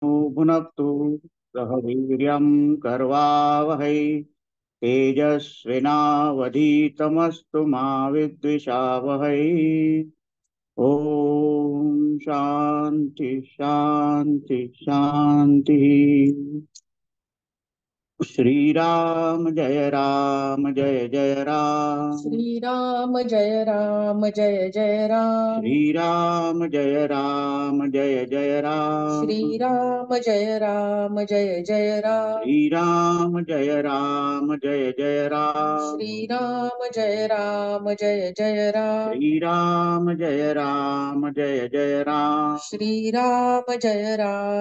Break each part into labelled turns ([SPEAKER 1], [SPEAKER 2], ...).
[SPEAKER 1] भुनक्तु सह वीर्यं कर्वावहै तेजस्विनावधीतमस्तु मा विद्विषावहै। ओम शांति शांति शांति। श्री राम जय जय राम।
[SPEAKER 2] श्री राम जय राम जय जय राम।
[SPEAKER 1] श्री राम जय जय राम।
[SPEAKER 2] श्री राम जय राम जय जय राम।
[SPEAKER 1] श्री राम जय जय राम।
[SPEAKER 2] श्री राम जय राम जय जय राम।
[SPEAKER 1] श्री राम जय जय राम।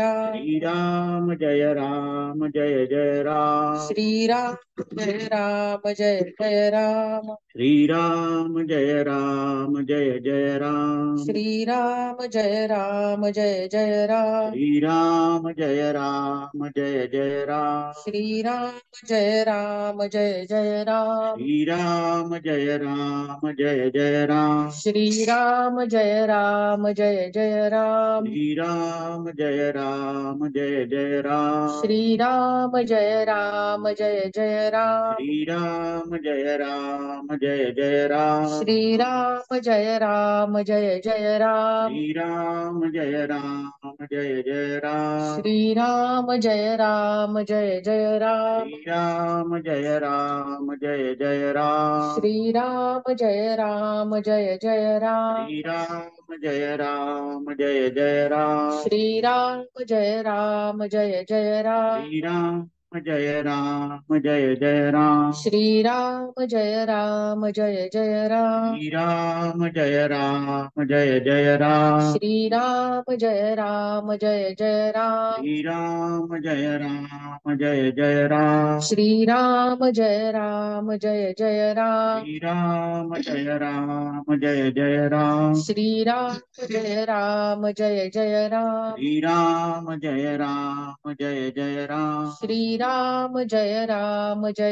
[SPEAKER 2] श्री राम जय राम जय जय राम।
[SPEAKER 1] श्री राम जय जय राम।
[SPEAKER 2] श्री राम जय राम जय जय राम।
[SPEAKER 1] श्री राम जय जय राम।
[SPEAKER 2] श्री राम जय राम जय जय राम।
[SPEAKER 1] श्री राम जय जय राम।
[SPEAKER 2] श्री राम जय राम जय जय राम।
[SPEAKER 1] श्री राम जय जय राम।
[SPEAKER 2] श्री राम जय राम जय जय राम।
[SPEAKER 1] श्री राम जय जय राम।
[SPEAKER 2] श्री राम जय राम जय जय राम।
[SPEAKER 1] श्री राम जय जय राम।
[SPEAKER 2] श्री राम जय राम जय जय राम।
[SPEAKER 1] श्री राम जय जय राम।
[SPEAKER 2] श्री राम जय राम जय जय राम।
[SPEAKER 1] श्री राम जय जय राम।
[SPEAKER 2] श्री राम जय राम जय जय राम।
[SPEAKER 1] श्री राम जय जय राम।
[SPEAKER 2] श्री राम जय राम जय जय राम।
[SPEAKER 1] श्री राम जय जय राम।
[SPEAKER 2] श्री राम जय राम जय जय राम।
[SPEAKER 1] श्री राम जय जय राम।
[SPEAKER 2] श्री राम जय राम जय जय राम।
[SPEAKER 1] श्री राम जय जय राम।
[SPEAKER 2] श्री राम जय राम जय जय राम।
[SPEAKER 1] श्री राम जय जय राम।
[SPEAKER 2] श्री राम जय राम जय जय राम।
[SPEAKER 1] श्री राम जय जय राम।
[SPEAKER 2] श्री राम जय राम जय जय राम।
[SPEAKER 1] श्री राम जय जय राम।
[SPEAKER 2] श्री राम जय राम जय जय राम।
[SPEAKER 1] श्री राम जय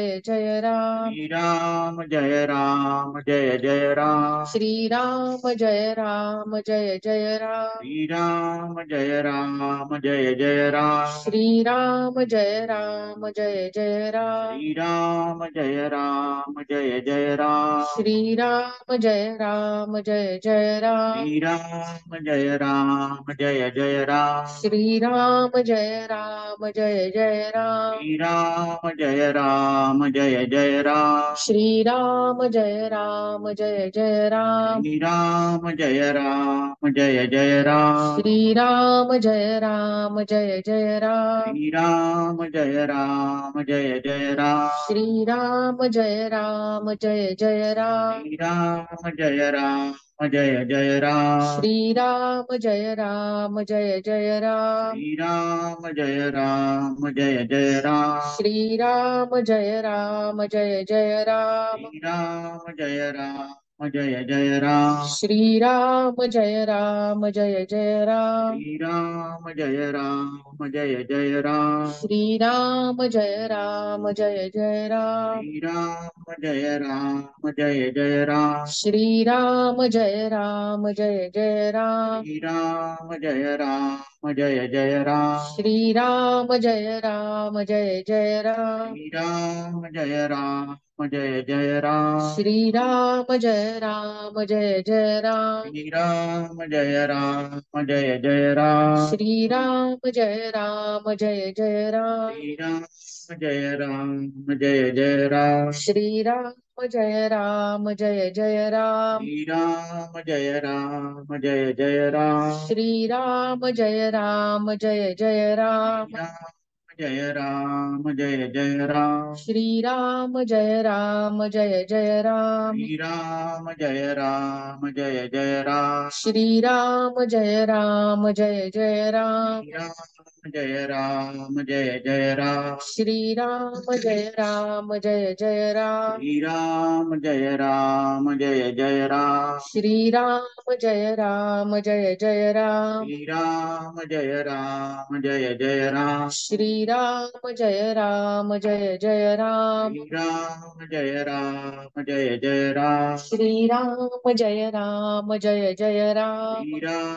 [SPEAKER 1] जय राम।
[SPEAKER 2] श्री राम जय राम जय जय राम।
[SPEAKER 1] श्री राम जय जय राम।
[SPEAKER 2] श्री राम जय राम जय जय राम।
[SPEAKER 1] श्री राम जय जय राम।
[SPEAKER 2] श्री राम जय राम जय जय राम।
[SPEAKER 1] श्री राम जय जय राम।
[SPEAKER 2] श्री राम जय राम जय जय राम।
[SPEAKER 1] श्री राम जय जय राम।
[SPEAKER 2] श्री राम जय राम जय जय राम।
[SPEAKER 1] श्री राम जय जय राम।
[SPEAKER 2] श्री राम जय राम जय जय राम।
[SPEAKER 1] श्री राम जय जय राम।
[SPEAKER 2] श्री राम जय राम जय जय राम।
[SPEAKER 1] श्री राम जय जय राम।
[SPEAKER 2] श्री राम जय राम जय जय राम।
[SPEAKER 1] श्री राम जय जय राम।
[SPEAKER 2] श्री राम जय राम जय जय राम।
[SPEAKER 1] श्री राम जय जय राम।
[SPEAKER 2] श्री राम जय राम जय जय राम।
[SPEAKER 1] श्री राम जय जय राम।
[SPEAKER 2] श्री राम जय राम जय जय राम।
[SPEAKER 1] श्री राम जय जय राम।
[SPEAKER 2] श्री राम जय राम जय जय राम।
[SPEAKER 1] श्री राम जय जय राम।
[SPEAKER 2] श्री राम जय राम जय जय राम।
[SPEAKER 1] श्री राम जय जय राम।
[SPEAKER 2] श्री राम जय राम जय जय राम।
[SPEAKER 1] श्री राम जय जय राम।
[SPEAKER 2] श्री राम जय राम जय जय राम।
[SPEAKER 1] श्री राम जय जय राम।
[SPEAKER 2] श्री राम जय राम जय जय
[SPEAKER 1] श्री
[SPEAKER 2] राम।
[SPEAKER 1] राम जय जय राम।
[SPEAKER 2] श्री राम जय राम जय जय राम।
[SPEAKER 1] श्री राम जय जय राम।
[SPEAKER 2] श्री राम जय राम जय जय राम।
[SPEAKER 1] श्री राम जय जय राम।
[SPEAKER 2] श्री राम जय राम जय जय राम।
[SPEAKER 1] श्री राम जय जय राम।
[SPEAKER 2] श्री राम जय राम जय जय राम।
[SPEAKER 1] श्री राम जय जय राम।
[SPEAKER 2] श्री राम जय राम जय जय राम।
[SPEAKER 1] श्री राम जय जय राम।
[SPEAKER 2] श्री राम जय राम जय जय राम।
[SPEAKER 1] श्री राम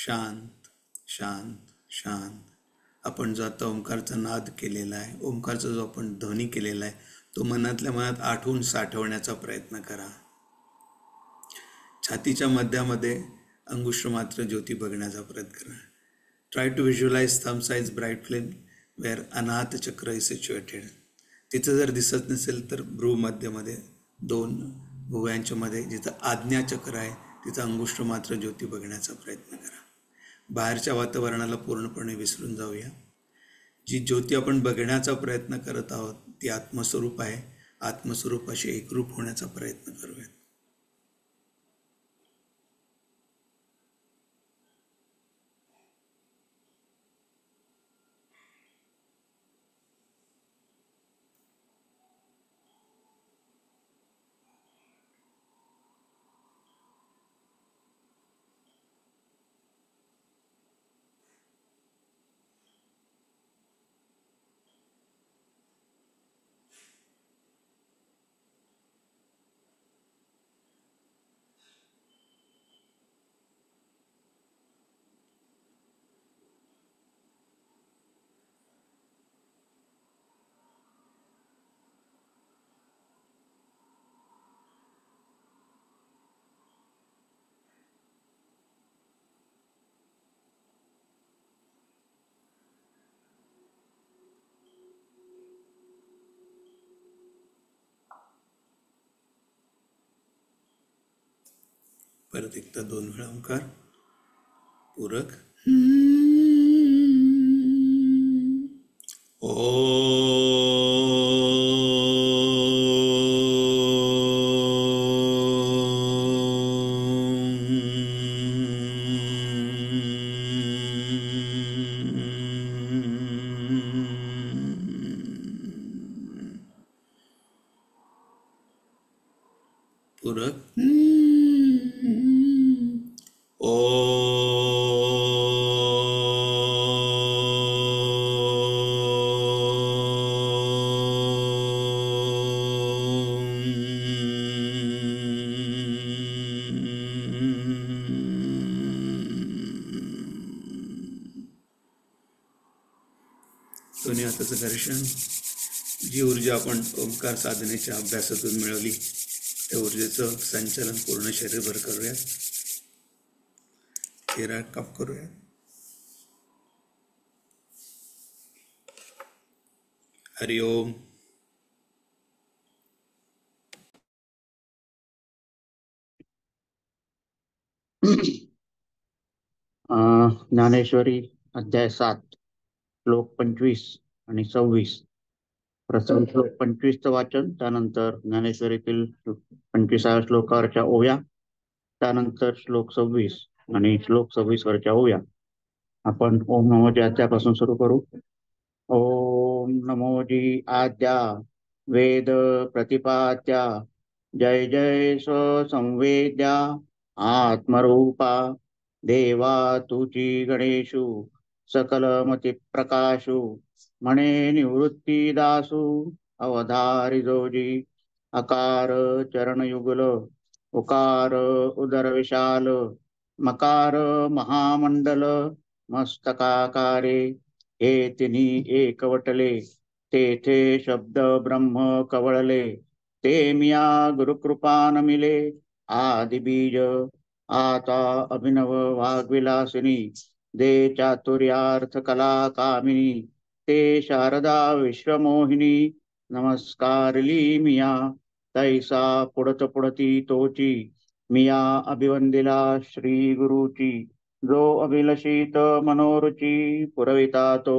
[SPEAKER 3] शांत शांत शांत. आपण जो आता ओंकारचा नाद केलेला आहे, ओंकारचा जो आपण ध्वनी केलेला आहे, तो मनातल्या मनात आठवून साठवण्याचा प्रयत्न करा. छातीच्या मध्यामध्ये अंगुष्ठ मात्र ज्योती बघण्याचा प्रयत्न करा. Try to visualise thumb size bright flame where Anahata chakra is situated. तिथं जर दिसत नसेल तर भ्रू मध्यमध्ये 2 भुवयांच्या मध्ये जिथं आज्ञा चक्र आहे तिथं अंगुष्ठ मात्र ज्योती बघण्याचा प्रयत्न करा. बाहेरच्या वातावरणाला पूर्णपणे विसरून जाऊया. जी ज्योती आपण बघण्याचा प्रयत्न करत आहोत ती आत्मस्वरूप आहे. आत्मस्वरूपाशी एकरूप होण्याचा प्रयत्न करूयात. परत एकदा 2 वेळा ओंकार. पूरक. पूरक. दोन्ही हाताचं घर्षण. जी ऊर्जा आपण ओंकार साधनेच्या अभ्यासातून मिळवली त्या ऊर्जेचं संचलन पूर्ण शरीरभर करूयात. चेहरा काप करूयात. हरिओम.
[SPEAKER 1] ज्ञानेश्वरी अध्याय 7 श्लोक 25 आणि 26. प्रथम श्लोक 25चं वाचन, त्यानंतर ज्ञानेश्वरीतील 25व्या श्लोकावरच्या ओव्या, त्यानंतर श्लोक 26 आणि श्लोक 26 वरच्या ओव्या. आपण ओम नमोजी आद्यापासून सुरू करू. ओम नमोजी आद्या वेद प्रतिपाद्या जय जय स्वसंवेद्या आत्मरूपा देवा तुची गणेशु सकलमती प्रकाशु म्हणे निवृत्ती दासु अवधारी जोजी अकार चरणयुगल उकार उदर विशाल मकार महामंडल मस्तकाकारे हे तिन्ही एकवटले तेथे शब्द ब्रह्म कवळले ते मिया गुरुकृपा नमिले आदि बीज आता अभिनव वाग्विलासिनी दे चातुर्यार्थ कला कामिनी ते शारदा विश्वमोहिनी नमस्कारली मिया तैसा पुढत पुढती तोची मिया अभिवंदिला श्री गुरुची जो अभिलषित मनोरुची पुरविता तो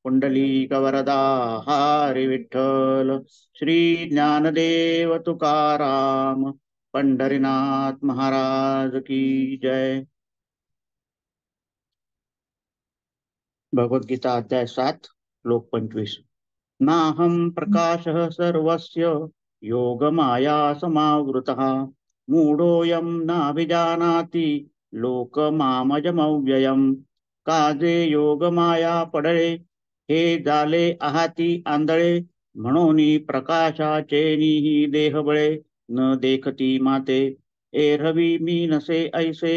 [SPEAKER 1] पुंडलीक वरदा हरी विठ्ठल श्री ज्ञानदेव तुकाराम पंढरीनाथ महाराज की जय. भगवद्गीता अध्याय 7 श्लोक 25. नाहं प्रकाशः सर्वस्य योगमाया समावृतः मूढोऽयं नाभिजानाति लोकमामजमव्ययम्. काजे योगमाया पडळे हे झाले आहाती आंधळे म्हणून प्रकाशाचेनिही देहबळे न देखती माते एरवी मी नसे ऐसे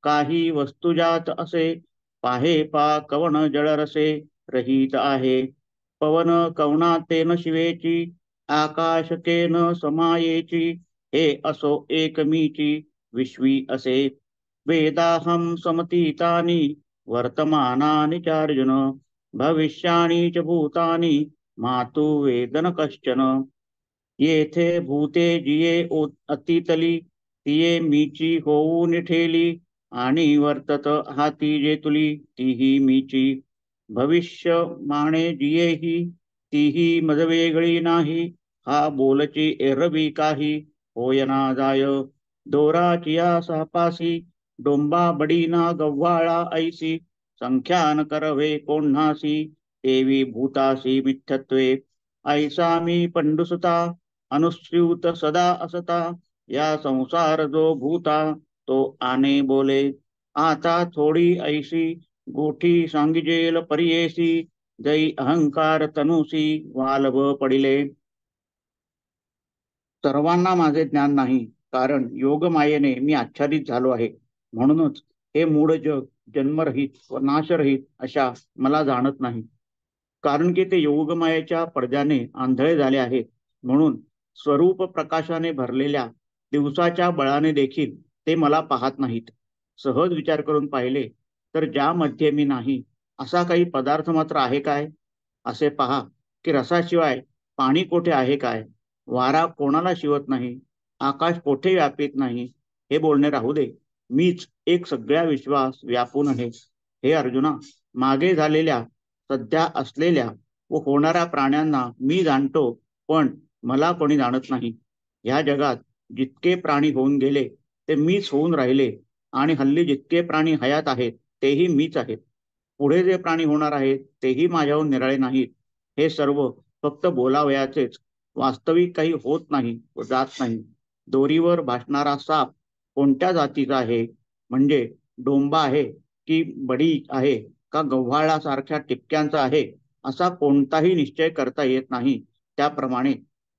[SPEAKER 1] काही वस्तुजात असे, पाहे पा कवन जळरसे रहित आहे. पवन कवनातेन शिवेची, आकाश केन समायेची, हे असो एकमीची विश्वी असे. वेदाहं समतीतानि वर्तमानानि चार्जुन, भविष्याणि च भूतानि मातु वेदन कश्चन. येथे भूते जिये अतितली, तिये मीची होऊन ठेली, आणि वर्तत हाती जे तुली तीही मीची. भविष्य माणे जियेही, तीही मजवेगळी नाही, हा बोलची एरवी काही, होयना जाय. दोराचिया सापासी, डोंबा बडीना गव्हाळा ऐसी, संख्यान करवे कोण्हासी, देवी भूतासी मिथ्यत्वे. ऐसा मी पंडुसुता, अनुस्यूत सदा असता, या संसार जो भूता, तो आने बोले. आता थोडी ऐशी, गोठी सांगिजेल परियेसी, जै अहंकार तनुसी वालभ पडिले. सर्वांना माझे ज्ञान नाही, कारण योगमायेने मी आच्छादित झालो आहे. म्हणूनच हे मूळ जग जन्मरहित व नाशरहित अशा मला जाणत नाही. कारण की ते योगमायेच्या पडद्याने आंधळे झाले आहेत. म्हणून स्वरूप प्रकाशाने भरलेल्या दिवसाच्या बळाने देखील ते मला पाहत नाहीत. सहज विचार करून पाहिले तर ज्यामध्ये मी नाही असा काही पदार्थ मात्र आहे काय? असे पहा की रसाशिवाय पाणी कोठे आहे काय? वारा कोणाला शिवत नाही, आकाश कोठे व्यापित नाही, हे बोलणे राहू दे. मीच एक सगळ्या विश्वास व्यापून आहे. हे अर्जुना, मागे झालेल्या, सध्या असलेल्या व होणाऱ्या प्राण्यांना मी जाणतो, पण मला कोणी जाणत नाही. ह्या जगात जितके प्राणी होऊन गेले ते मीच होऊन राहिले, आणि हल्ली जितके प्राणी हयात आहेत तेही मीच आहेत. पुढे जे प्राणी होणार आहेत तेही माझ्याहून निराळे नाहीत. हे सर्व फक्त बोलावयाचेच, वास्तविक काही होत नाही व जात नाही. दोरीवर भासणारा साप कोणत्या जातीचा आहे, म्हणजे डोंबा आहे की बडी आहे का गव्हाळासारख्या टिपक्यांचा आहे, असा कोणताही निश्चय करता येत नाही. त्याप्रमाणे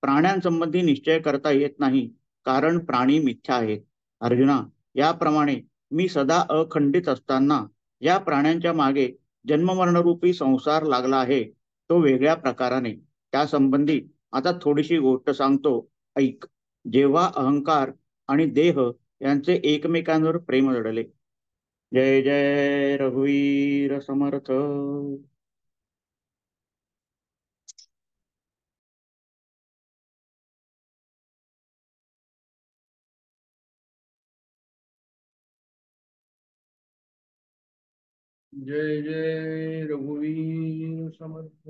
[SPEAKER 1] प्राण्यांसंबंधी निश्चय करता येत नाही, कारण प्राणी मिथ्या आहेत. अर्जुना, याप्रमाणे मी सदा अखंडित असताना या प्राण्यांच्या मागे जन्ममरणरूपी संसार लागला आहे, तो वेगळ्या प्रकाराने. त्यासंबंधी आता थोडीशी गोष्ट सांगतो, ऐक. जेव्हा अहंकार आणि देह यांचे एकमेकांवर प्रेम जडले. जय जय रघुवीर समर्थ.
[SPEAKER 4] जय जय रघुवीर समर्थ.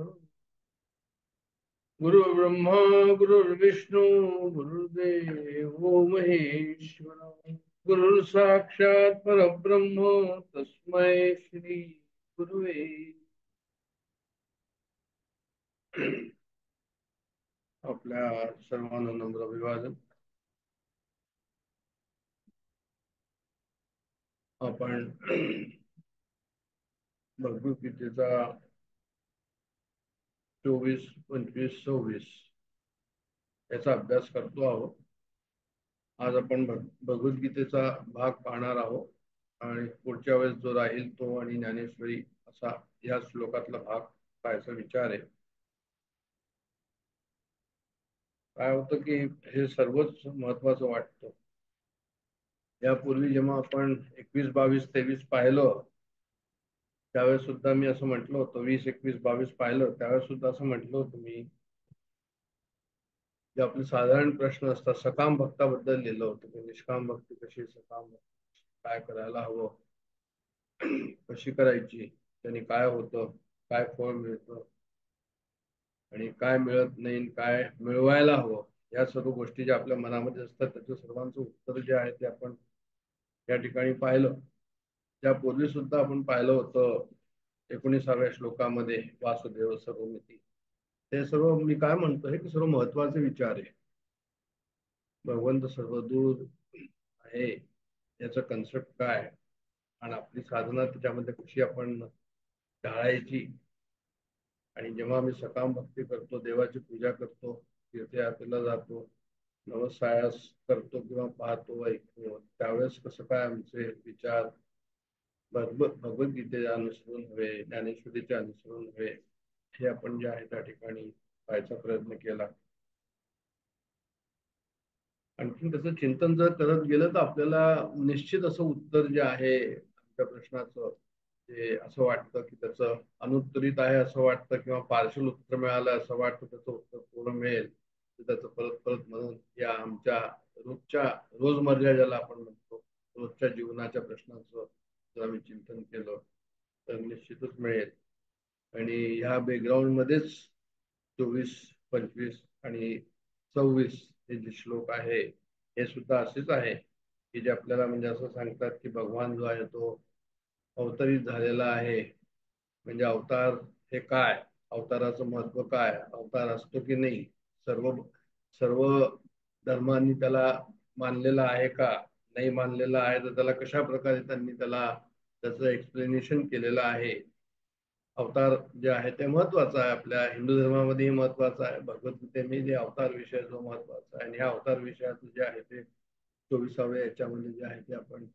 [SPEAKER 4] गुरु ब्रह्मा गुरुर्विष्णू गुरुदेव महेश्वर, गुरु साक्षात परब्रह्म तस्मै श्री गुरुवे. आपल्या सर्वांना नम्र अभिवादन. आपण भगवद्गीतेचा 24, 25, 26 याचा अभ्यास करतो आहोत. आज आपण भगवद्गीतेचा भाग पाहणार आहोत, आणि पुढच्या वेळेस जो राहील तो आणि ज्ञानेश्वरी असा या श्लोकातला भाग पाहायचा विचार आहे. काय होतं की हे सर्वच महत्वाचं वाटतं. यापूर्वी जेव्हा आपण 21, 22, 23 पाहिलं, त्यावेळेस सुद्धा मी असं म्हटलं होतं, 20, 21, 22 पाहिलं त्यावेळेस सुद्धा असं म्हटलं होतं मी, जे आपले साधारण प्रश्न असतात सकाम भक्ताबद्दल लिहिलं होतं की निष्काम भक्ती कशी, सकाम भक्ती काय करायला हवं, कशी करायची, त्यांनी काय होतं, काय फळ मिळतं आणि काय मिळत नाही, काय मिळवायला हवं, या सर्व गोष्टी ज्या आपल्या मनामध्ये असतात त्याचं सर्वांचं उत्तर जे आहे ते आपण या ठिकाणी पाहिलं. त्यापूर्वी सुद्धा आपण पाहिलं होतं 19व्या श्लोकामध्ये वासुदेव सर्वमिती. ते सर्व मी काय म्हणतोय की सर्व महत्वाचे विचार आहे. भगवंत सर्वदूर आहे याचा कन्सेप्ट काय, आणि आपली साधना त्याच्यामध्ये कशी आपण ढाळायची. आणि जेव्हा आम्ही सकाम भक्ती करतो, देवाची पूजा करतो, तीर्थयात्रेला जातो, नवसायास करतो किंवा पाहतो ऐकतो त्यावेळेस कसं काय आमचे विचार भगवद्गीतेचे अनुसरून हवे, ज्ञानेश्वरीचे अनुसरून हवे, हे आपण जे आहे त्या ठिकाणी पाहायचा प्रयत्न केला. आणखी त्याचं चिंतन जर करत गेलं तर आपल्याला निश्चित असं उत्तर जे आहे त्या प्रश्नाचं ते असं वाटतं की त्याचं अनुत्तरित आहे असं वाटतं, किंवा पार्शल उत्तर मिळालं असं वाटतं, त्याचं उत्तर पूर्ण मिळेल तर त्याचं परत परत म्हणून या आमच्या रोजच्या रोजमर्या ज्याला आपण म्हणतो रोजच्या जीवनाच्या प्रश्नाचं जर आम्ही चिंतन केलं तर निश्चितच मिळेल. आणि ह्या बॅकग्राऊंड मध्येच 24, 25 आणि 26 हे जे श्लोक आहे हे सुद्धा असेच आहे की जे आपल्याला म्हणजे असं सांगतात की भगवान जो आहे तो अवतरित झालेला आहे. म्हणजे अवतार हे काय, अवताराचं महत्व काय, अवतार असतो की नाही, सर्व सर्व धर्मांनी त्याला मानलेला आहे का, नाही मानलेला आहे तर त्याला कशा प्रकारे त्यांनी त्याचं एक्सप्लेनेशन केलेलं आहे. अवतार जे आहे ते महत्वाचं आहे, आपल्या हिंदू धर्मामध्येही महत्वाचं आहे, भगवद्गीतेमध्ये जे अवतार विषय जो महत्वाचा आहे. आणि ह्या अवतार विषयाचं जे आहे ते 24व्या याच्यामध्ये जे आहे ते आपण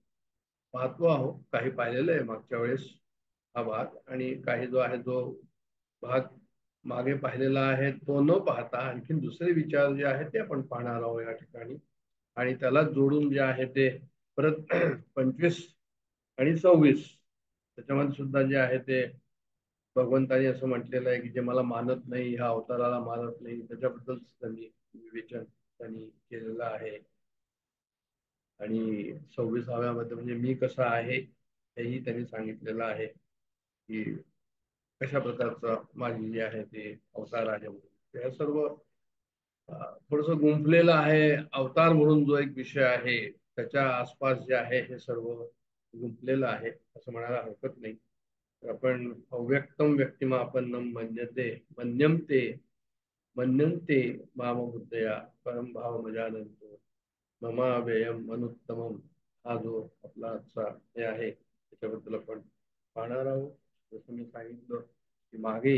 [SPEAKER 4] पाहतो आहोत. काही पाहिलेलं आहे मागच्या वेळेस हा भाग, आणि काही जो आहे जो भाग मागे पाहिलेला आहे तो न पाहता आणखी दुसरे विचार जे आहेत ते आपण पाहणार आहोत या ठिकाणी. आणि त्याला जोडून जे आहे ते परत 25 आणि 26 त्याच्यामध्ये सुद्धा जे आहे ते भगवंतानी असं म्हटलेलं आहे की जे मला मानत नाही, ह्या अवताराला मानत नाही, त्याच्याबद्दल त्यांनी विवेचन त्यांनी केलेलं आहे. आणि 26व्यामध्ये म्हणजे मी कसा आहे हेही त्यांनी सांगितलेलं आहे की कशा प्रकारचा माझी जे आहे ते अवतार आहे. हे सर्व थोडस गुंफलेलं आहे. अवतार म्हणून जो एक विषय आहे त्याच्या आसपास जे आहे हे सर्व गुंफलेलं आहे असं म्हणायला हरकत नाही. आपण अव्यक्तम व्यक्तिमापन्नम मन्यन्ते माम बुद्धया परम भाव मजानंतो ममाव्ययम अनुत्तमम, हा जो आपला आजचा हे आहे त्याच्याबद्दल आपण पाहणार आहोत. जसं मी सांगितलं की मागे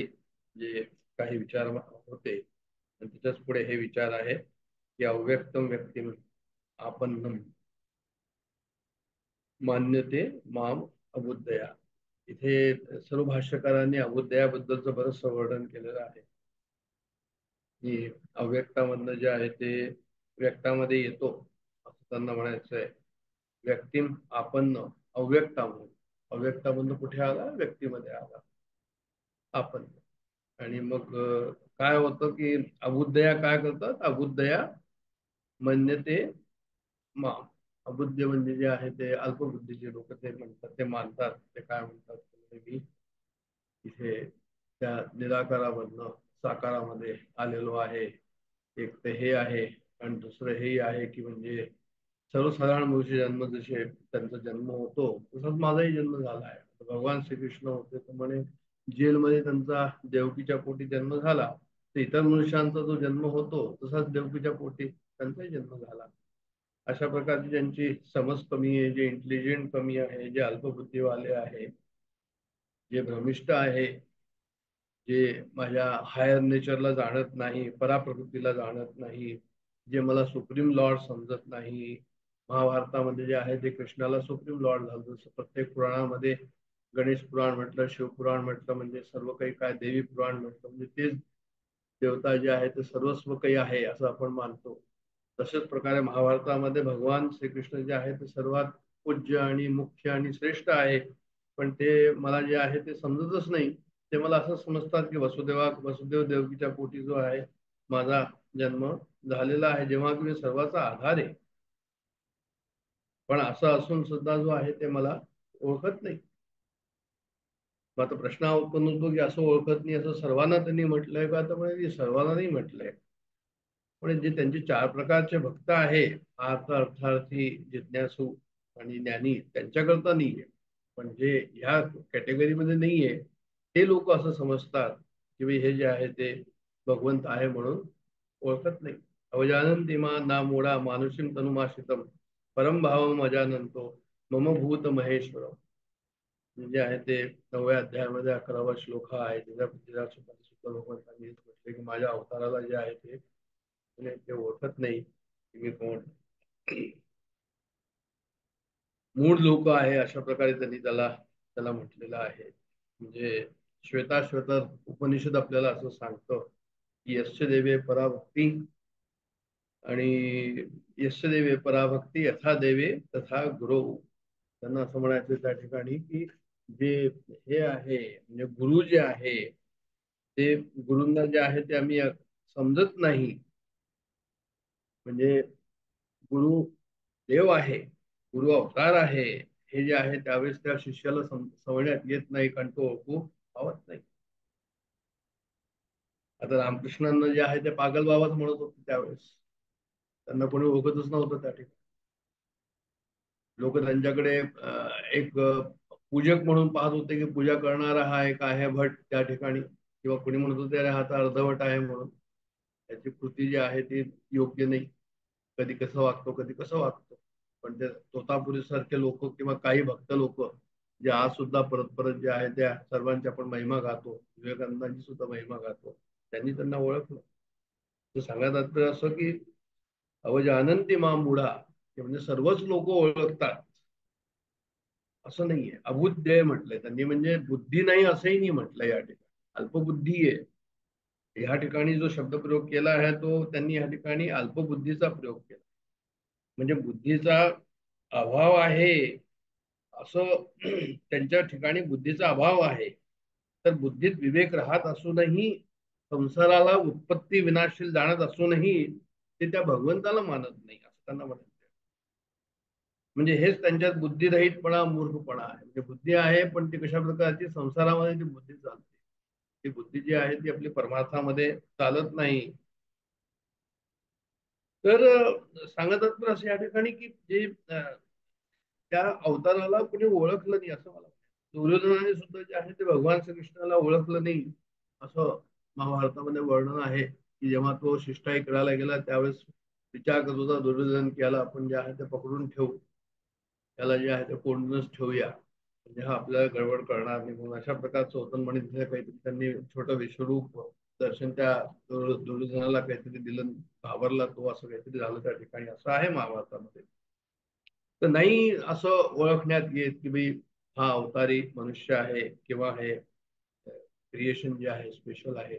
[SPEAKER 4] जे काही विचार होते आणि त्याच्याच पुढे हे विचार आहे की अव्यक्तम व्यक्तिम आपन्नम मान्यते माम अबुद्धया. इथे सर्व भाष्यकारांनी अबुद्धयाबद्दलचं बरंचसं वर्णन केलेलं आहे की अव्यक्तामधनं जे आहे ते व्यक्तामध्ये येतो असं त्यांना म्हणायचं आहे. व्यक्तिम आपन्न अव्यक्तामधून, अव्यक्तामधून कुठे आला, व्यक्तीमध्ये आला आपण. आणि मग काय होतं की अबुद्धया काय करतात, अबुद्धया मन्यते माम. अबुद्ध म्हणजे जे आहे ते अल्पबुद्धीचे लोक ते म्हणतात, ते मानतात, ते काय म्हणतात मी इथे त्या निराकारामधनं साकारामध्ये आलेलो आहे. एक तर हे आहे, आणि दुसरं हेही आहे की म्हणजे सर्वसाधारण मनुष्य जन्म जसे त्यांचा जन्म होतो तसाच माझाही जन्म झाला आहे. भगवान श्रीकृष्ण होते तर म्हणे जेलमध्ये त्यांचा देवकीच्या पोटी जन्म झाला, तर इतर मनुष्यांचा जो जन्म होतो तसाच देवकीच्या पोटी त्यांचाही जन्म झाला. अशा प्रकारची ज्यांची समज कमी आहे, जे इंटेलिजंट कमी आहे, जे अल्पबुद्धीवाले आहे, जे भ्रमिष्ठ आहे, जे माझ्या हायर नेचरला जाणत नाही, पराप्रकृतीला जाणत नाही, जे मला सुप्रीम लॉर्ड समजत नाही. महाभारतामध्ये जे आहे ते कृष्णाला सुप्रीम लॉर्ड झालं. जसं प्रत्येक पुराणामध्ये गणेश पुराण म्हटलं, शिवपुराण म्हटलं, म्हणजे सर्व काही काय, देवी पुराण म्हटलं म्हणजे तेच देवता जे आहे ते सर्वस्व काही आहे असं आपण मानतो. तशाच प्रकारे महाभारतामध्ये भगवान श्रीकृष्ण जे आहे ते सर्वात पूज्य आणि मुख्य आणि श्रेष्ठ आहे. पण ते मला जे आहे ते समजतच नाही. ते मला असं समजतात की वसुदेव देवकीच्या पोटी जो आहे माझा जन्म झालेला आहे, जेव्हा की मी सर्वाचा आधार आहे. पण असं असून सुद्धा जो आहे ते मला ओळखत नाही. मग आता प्रश्न उत्पन्न होतो की असं ओळखत नाही असं सर्वांना त्यांनी म्हटलंय का, तर म्हणजे सर्वांना नाही म्हटलंय. पण जे त्यांचे 4 प्रकारचे भक्त आहे, अर्थार्थी, जिज्ञासू आणि ज्ञानी, त्यांच्याकरता नाहीये. पण जे ह्या कॅटेगरीमध्ये नाहीये ते लोक असं समजतात की हे जे आहे ते भगवंत आहे म्हणून ओळखत नाही. अवजानंती मा ना मोडा मानुषीम तनुमाशितम परम भावम अजानंतो मम भूत महेश्वरम. जे आहे ते 9व्या अध्यायामध्ये 11वा श्लोक हा आहे. सुद्धा भगवंतांनी म्हटले की माझ्या अवताराला जे आहे ते ओळखत नाही. मी कोण, मूळ लोक आहे, अशा प्रकारे त्यांनी त्याला म्हटलेलं आहे. म्हणजे श्वेताश्वतर उपनिषद आपल्याला असं सांगतं की यस्य देवे पराभक्ती, आणि यस्य देवे पराभक्ती यथा देवे तथा गुरु. त्यांना असं म्हणायचं त्या ठिकाणी की जे हे आहे म्हणजे गुरु जे आहे ते, गुरूंना जे आहे ते आम्ही समजत नाही. म्हणजे गुरु देव आहे, गुरु अवतार आहे, हे जे आहे त्यावेळेस त्या शिष्याला समजण्यात येत नाही, कारण तो ओळखू पावत नाही. आता रामकृष्णांना जे आहे ते पागल बाबाच म्हणत होते त्यावेळेस, त्यांना कोणी ओळखतच नव्हतं त्या ठिकाणी. लोक त्यांच्याकडे एक पूजक म्हणून पाहत होते की पूजा करणारा हा एक आहे भट त्या ठिकाणी, किंवा कोणी म्हणत होते अरे हा तर अर्धवट आहे म्हणून, त्याची कृती जी आहे ती योग्य नाही, कधी कसं वागतो कधी कसं वागतो. पण ते तोतापुरी सारखे लोक किंवा काही भक्त लोक जे आज सुद्धा परत परत जे आहे त्या सर्वांची आपण महिमा गातो, विवेकानंदांची सुद्धा महिमा गातो, त्यांनी त्यांना ओळखलं. तर सांगत असं की अवजानंती मा मुढा, म्हणजे सर्वच लोक ओळखतात असं नाहीये. अबुद्धे म्हटलंय त्यांनी, म्हणजे बुद्धी नाही असंही नाही म्हटलंय या ठिकाणी, अल्पबुद्धी आहे. ह्या ठिकाणी जो शब्दप्रयोग केला आहे तो त्यांनी या ठिकाणी अल्पबुद्धीचा प्रयोग केला. म्हणजे बुद्धीचा अभाव आहे असं त्यांच्या ठिकाणी बुद्धीचा अभाव आहे. तर बुद्धीत विवेक राहत असूनही, संसाराला उत्पत्ती विनाशील जाणत असूनही ते त्या भगवंताला मानत नाही असं त्यांना म्हणायचं. म्हणजे हेच त्यांच्यात बुद्धिरहितपणा, मूर्खपणा आहे. म्हणजे बुद्धी आहे पण ती कशा प्रकारची, संसारामध्ये ती बुद्धी चालते, ती बुद्धी जी आहे ती आपली परमार्थामध्ये चालत नाही. तर सांगतात असं या ठिकाणी की जे त्या अवताराला कुणी ओळखलं नाही असं मला वाटतं. दुर्योधनाने सुद्धा जे आहे ते भगवान श्रीकृष्णाला ओळखलं नाही असं महाभारतामध्ये वर्णन आहे, की जेव्हा तो शिष्टाई करायला गेला त्यावेळेस विचार करत होता दुर्योधन की याला आपण जे आहे ते पकडून ठेवू, त्याला जे आहे ते कोंडूनच ठेवूया, म्हणजे हा आपल्याला गडबड करणार नाही म्हणून अशा प्रकारचं होतं. म्हणे तिथे काहीतरी त्यांनी छोटं विश्वरूप दर्शन त्या दुर्योधनाला काहीतरी दिलं, घाबरला तो, असं काहीतरी झालं त्या ठिकाणी, असं आहे महाभारतामध्ये. तर नाही असं ओळखण्यात येत की भाई हा अवतारी मनुष्य आहे किंवा हे क्रिएशन जे आहे स्पेशल आहे.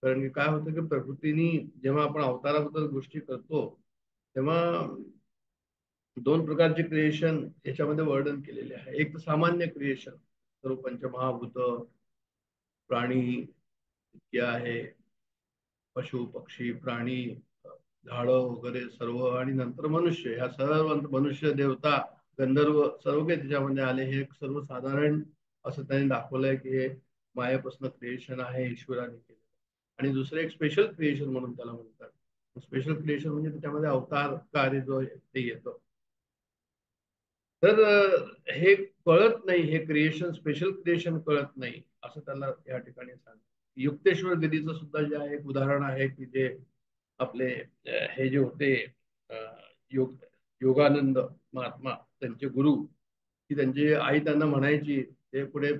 [SPEAKER 4] कारण की काय होतं की प्रकृतीने जेव्हा आपण अवताराबद्दल गोष्टी करतो तेव्हा दोन प्रकारचे क्रिएशन याच्यामध्ये वर्णन केलेले आहे. एक तर सामान्य क्रिएशन, सर्व पंचमहाभूत, प्राणी जे आहे, पशु पक्षी प्राणी, झाडं वगैरे सर्व, आणि नंतर मनुष्य, ह्या सर्व मनुष्य देवता गंधर्व सर्व काही त्याच्यामध्ये आले. हे एक सर्वसाधारण असं त्यांनी दाखवलंय की हे मायेपासून क्रिएशन आहे, ईश्वराने केलं. आणि दुसरं एक स्पेशल क्रिएशन म्हणून त्याला म्हणतात. स्पेशल क्रिएशन म्हणजे त्याच्यामध्ये अवतार कार्य जो ते येतं. तर हे कळत नाही, हे क्रिएशन स्पेशल क्रिएशन कळत नाही असं त्याला या ठिकाणी सांगतात. युक्तेश्वर गदीचं सुद्धा जे आहे एक उदाहरण आहे की जे आपले हे जे होते योग योगानंद महात्मा, त्यांचे गुरु, की त्यांची आई त्यांना म्हणायची, ते पुढे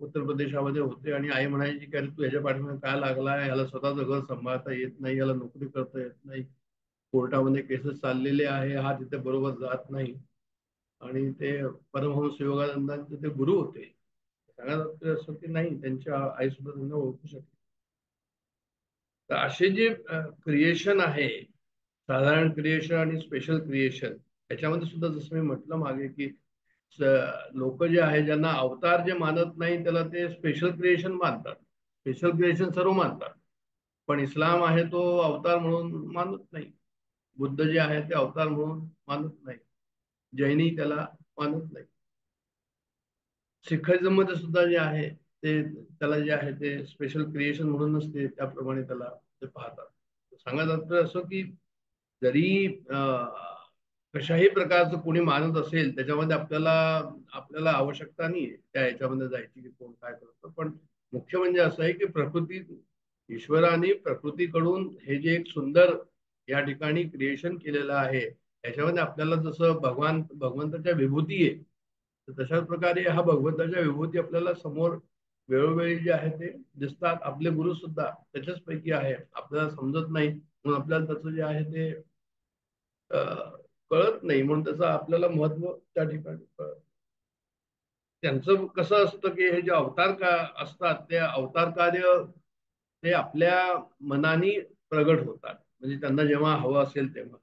[SPEAKER 4] उत्तर प्रदेशामध्ये होते, आणि आई म्हणायची की अरे तू ह्याच्या पाठीमागे काय लागलाय, याला स्वतःचं घर सांभाळता येत नाही, याला नोकरी करता येत नाही, कोर्टामध्ये केसेस चाललेले आहे, हा तिथे बरोबर जात नाही. आणि ते परमहंस योगानंदांचे ते गुरु होते. सांगत असं की नाही, त्यांच्या आई सुद्धा त्यांना ओळखू शकते. तर असे जे क्रिएशन आहे, साधारण क्रिएशन आणि स्पेशल क्रिएशन, याच्यामध्ये सुद्धा जसं मी म्हटलं मागे की लोक जे आहे ज्यांना अवतार जे मानत नाही त्याला ते स्पेशल क्रिएशन मानतात, स्पेशल क्रिएशन सर्व मानतात. पण इस्लाम आहे तो अवतार म्हणून मानत नाही, बुद्ध जे आहे ते अवतार म्हणून मानत नाही, जैनी त्याला मानत नाही, सिखिझम मध्ये सुद्धा जे आहे ते त्याला जे आहे ते स्पेशल क्रिएशन म्हणूनच ते त्याप्रमाणे त्याला ते पाहतात. सांगत असं की जरी कशाही प्रकारचं कोणी मानत असेल त्याच्यामध्ये आपल्याला आपल्याला आवश्यकता नाही त्या याच्यामध्ये जायची की कोण काय करतं. पण मुख्य म्हणजे असं आहे की प्रकृती, ईश्वराने प्रकृतीकडून हे जे एक सुंदर या ठिकाणी क्रिएशन केलेलं आहे, याच्यामध्ये आपल्याला जसं भगवंताच्या विभूती आहे, तर तशाच प्रकारे हा भगवंताच्या विभूती आपल्याला समोर वेळोवेळी जे आहे ते दिसतात. आपले गुरु सुद्धा त्याच्याच पैकी आहे, आपल्याला समजत नाही म्हणून आपल्याला त्याचं जे आहे ते कळत नाही, म्हणून त्याचं आपल्याला महत्व त्या ठिकाणी कळत. त्यांचं कसं असतं की हे जे अवतार का असतात ते अवतार कार्य ते आपल्या मनाने प्रगट होतात. म्हणजे त्यांना जेव्हा हवं असेल तेव्हा.